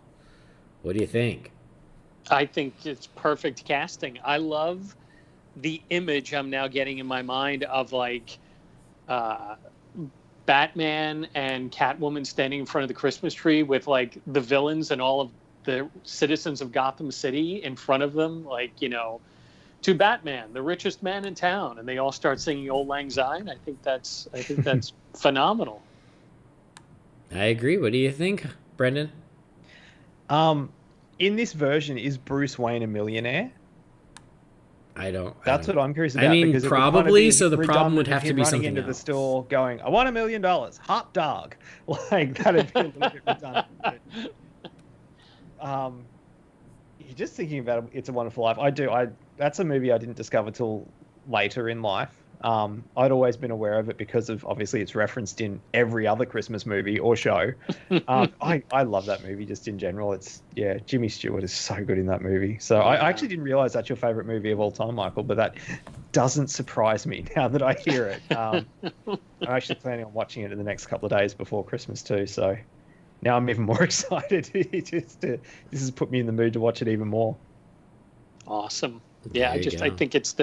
what do you think? I think it's perfect casting. I love the image I'm now getting in my mind of like Batman and Catwoman standing in front of the Christmas tree with like the villains and all of the citizens of Gotham City in front of them, like, to Batman, the richest man in town, and they all start singing Old Lang Syne. I think that's phenomenal. I agree. What do you think, Brendan? In this version, is Bruce Wayne a millionaire? That's what I'm curious about. I mean, because probably. So the problem would have to be running something into else. the store, going, "I want $1 million, hot dog." Like that'd be a little bit redundant. You're just thinking about It's a Wonderful Life. That's a movie I didn't discover till later in life. I'd always been aware of it because of obviously it's referenced in every other Christmas movie or show. I love that movie just in general. Jimmy Stewart is so good in that movie. So I actually didn't realize that's your favorite movie of all time, Michael, but that doesn't surprise me now that I hear it. I'm actually planning on watching it in the next couple of days before Christmas too. So now I'm even more excited. This has put me in the mood to watch it even more. Awesome. Yeah, I There you go. think it's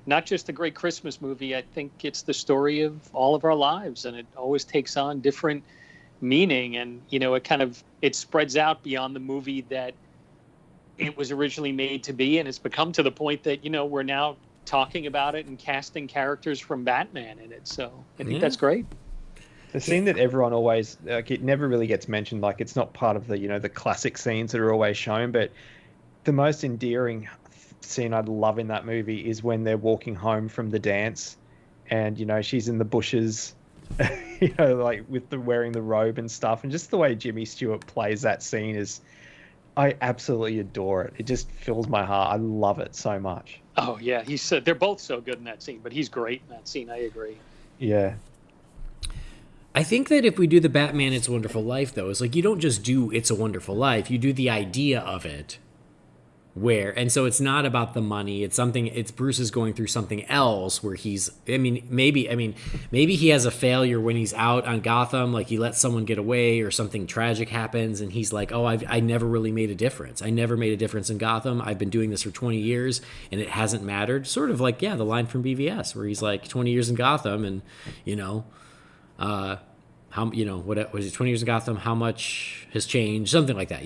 not just a great Christmas movie. I think it's the story of all of our lives, and it always takes on different meaning, and it spreads out beyond the movie that it was originally made to be, and it's become to the point that we're now talking about it and casting characters from Batman in it. So I think that's great. The scene that everyone always it never really gets mentioned. Like, it's not part of the the classic scenes that are always shown, but the most endearing scene I love in that movie is when they're walking home from the dance, and she's in the bushes, like with wearing the robe and stuff, and just the way Jimmy Stewart plays that scene is, I absolutely adore it. It just fills my heart. I love it so much. Oh yeah, they're both so good in that scene, but he's great in that scene. I agree. Yeah. I think that if we do the Batman It's a Wonderful Life, though, it's like you don't just do It's a Wonderful Life, you do the idea of it. And so it's not about the money. It's Bruce is going through something else where maybe he has a failure when he's out on Gotham, like he lets someone get away or something tragic happens, and he's like, I never really made a difference. I never made a difference in Gotham. I've been doing this for 20 years and it hasn't mattered. Sort of like, the line from BVS where he's like 20 years in Gotham and, what was it, 20 years in Gotham, how much has changed, something like that,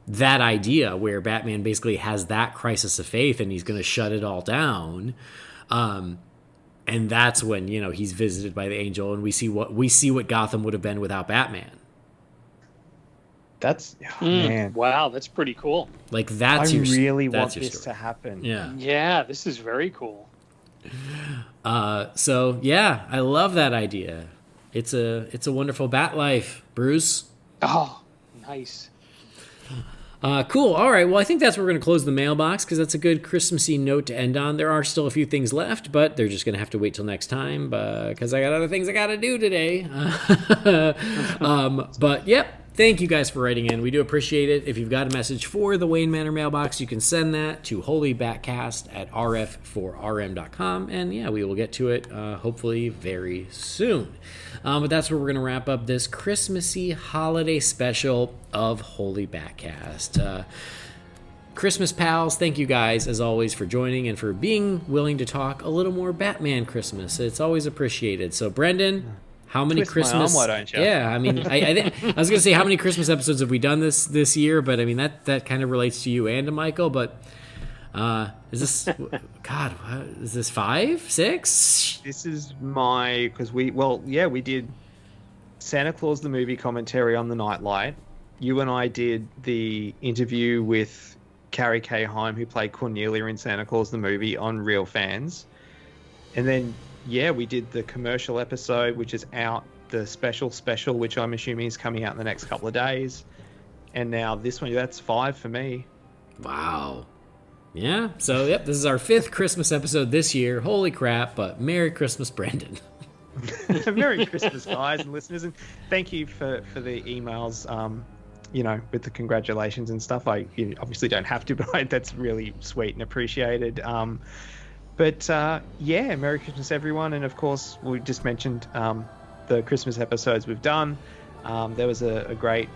that idea where Batman basically has that crisis of faith and he's going to shut it all down, and that's when he's visited by the Angel, and we see what Gotham would have been without Batman. That's man, wow, that's pretty cool. Like that's I your really that's want your this story. to happen. Yeah, this is very cool. So yeah, I love that idea. It's a wonderful Bat Life, Bruce. Oh, nice. Cool. All right. Well, I think that's where we're going to close the mailbox because that's a good Christmassy note to end on. There are still a few things left, but they're just going to have to wait till next time because I got other things I got to do today. But yep. Thank you guys for writing in. We do appreciate it. If you've got a message for the Wayne Manor mailbox, you can send that to Holy BatCast at rf4rm.com. And we will get to it hopefully very soon. But that's where we're going to wrap up this Christmassy holiday special of Holy BatCast. Christmas pals, thank you guys as always for joining and for being willing to talk a little more Batman Christmas. It's always appreciated. So Brendan, how many Twist Christmas? my arm, why don't you? Yeah, I mean, I was going to say how many Christmas episodes have we done this year, but I mean that kind of relates to you and to Michael. But is this God? Is this 5, 6? This is because we did Santa Claus the movie commentary on the Nightlight. You and I did the interview with Carrie K. Heim, who played Cornelia in Santa Claus the movie, on Real Fans, and then. Yeah, we did the commercial episode, which is out, the special, which I'm assuming is coming out in the next couple of days. And now this one, that's 5 for me. Wow. Yeah, so this is our 5th Christmas episode this year. Holy crap, but Merry Christmas, Brendan. Merry Christmas, guys and listeners. And thank you for the emails, with the congratulations and stuff. You obviously don't have to, but that's really sweet and appreciated. But Merry Christmas, everyone. And of course, we just mentioned the Christmas episodes we've done. There was a great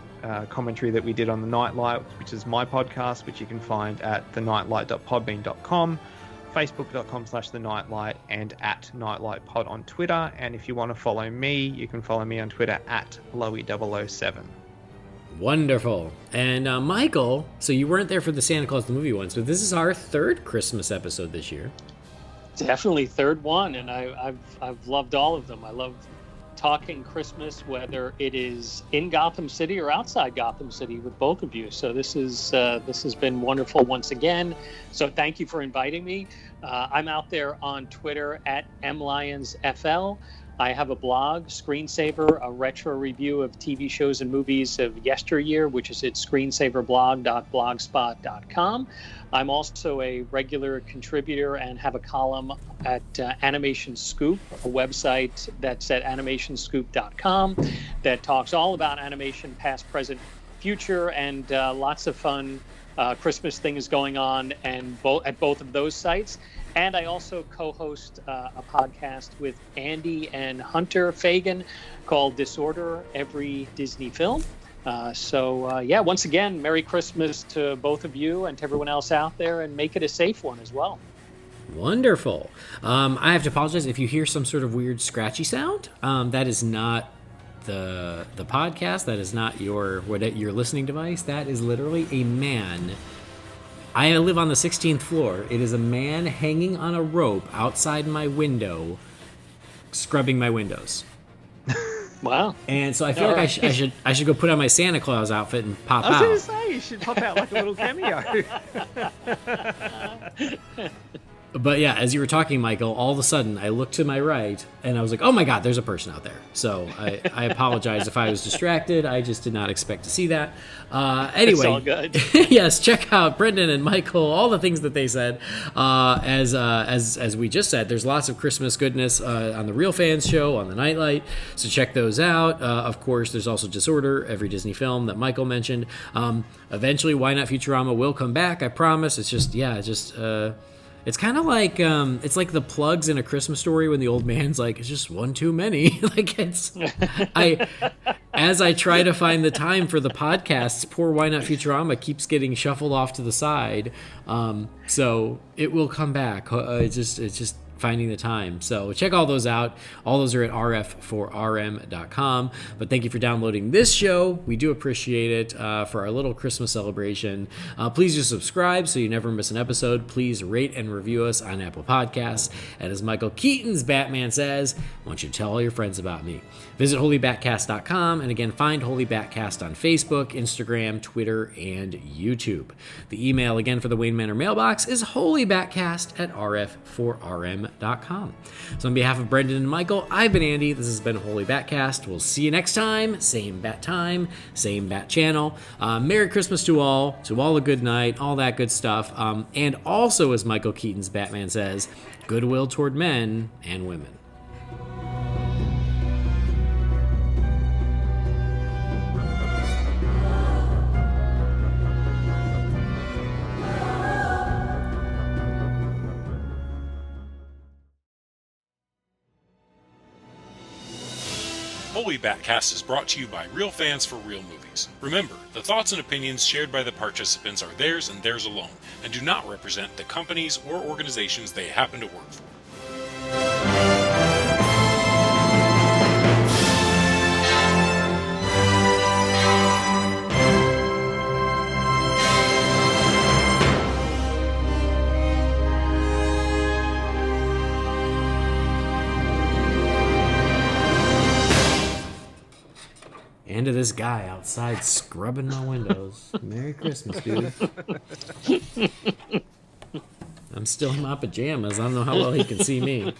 commentary that we did on The Nightlight, which is my podcast, which you can find at thenightlight.podbean.com, facebook.com/thenightlight, and at nightlightpod on Twitter. And if you want to follow me, you can follow me on Twitter at Loey007. Wonderful. And Michael, so you weren't there for the Santa Claus the movie once, but this is our 3rd Christmas episode this year. Definitely third one, and I've loved all of them. I love talking Christmas, whether it is in Gotham City or outside Gotham City, with both of you. So this has been wonderful once again. So thank you for inviting me. I'm out there on Twitter at mlyonsfl. I have a blog, Screensaver, a retro review of TV shows and movies of yesteryear, which is at screensaverblog.blogspot.com. I'm also a regular contributor and have a column at Animation Scoop, a website that's at animationscoop.com that talks all about animation, past, present, future and lots of fun Christmas things going on and at both of those sites. And I also co-host a podcast with Andy and Hunter Fagan called Disorder Every Disney Film. Once again, Merry Christmas to both of you and to everyone else out there, and make it a safe one as well. Wonderful. I have to apologize if you hear some sort of weird scratchy sound. That is not the podcast. That is not your listening device. That is literally a man. I live on the 16th floor. It is a man hanging on a rope outside my window, scrubbing my windows. Wow. And so I feel like I should go put on my Santa Claus outfit and pop out. I was going to say, you should pop out like a little cameo. But yeah, as you were talking, Michael, all of a sudden I looked to my right and I was like, oh my God, there's a person out there. So I apologize if I was distracted. I just did not expect to see that. Anyway, it's all good. Yes, check out Brendan and Michael, all the things that they said. As we just said, there's lots of Christmas goodness on the Real Fans show, on the Nightlight. So check those out. Of course, there's also Disorder, Every Disney Film that Michael mentioned. Eventually, Why Not Futurama will come back. I promise. It's just, it's kind of like it's like the plugs in A Christmas Story when the old man's like, it's just one too many. As I try to find the time for the podcasts, poor Why Not Futurama keeps getting shuffled off to the side. So it will come back. It's just finding the time. So check all those out. All those are at rf4rm.com. But thank you for downloading this show. We do appreciate it for our little Christmas celebration. Please do subscribe so you never miss an episode. Please rate and review us on Apple Podcasts. And as Michael Keaton's Batman says, I want you to tell all your friends about me. Visit holybatcast.com, and again, find Holy BatCast on Facebook, Instagram, Twitter, and YouTube. The email again for the Wayne Manor mailbox is holybatcast@rf4rm.com. So on behalf of Brendan and Michael, I've been Andy. This has been Holy BatCast. We'll see you next time. Same bat time, same bat channel. Merry Christmas to all a good night, all that good stuff. And also, as Michael Keaton's Batman says, goodwill toward men and women. Holy BatCast is brought to you by Real Fans for Real Movies. Remember, the thoughts and opinions shared by the participants are theirs and theirs alone, and do not represent the companies or organizations they happen to work for. And to this guy outside scrubbing my windows. Merry Christmas, dude. I'm still in my pajamas. I don't know how well he can see me.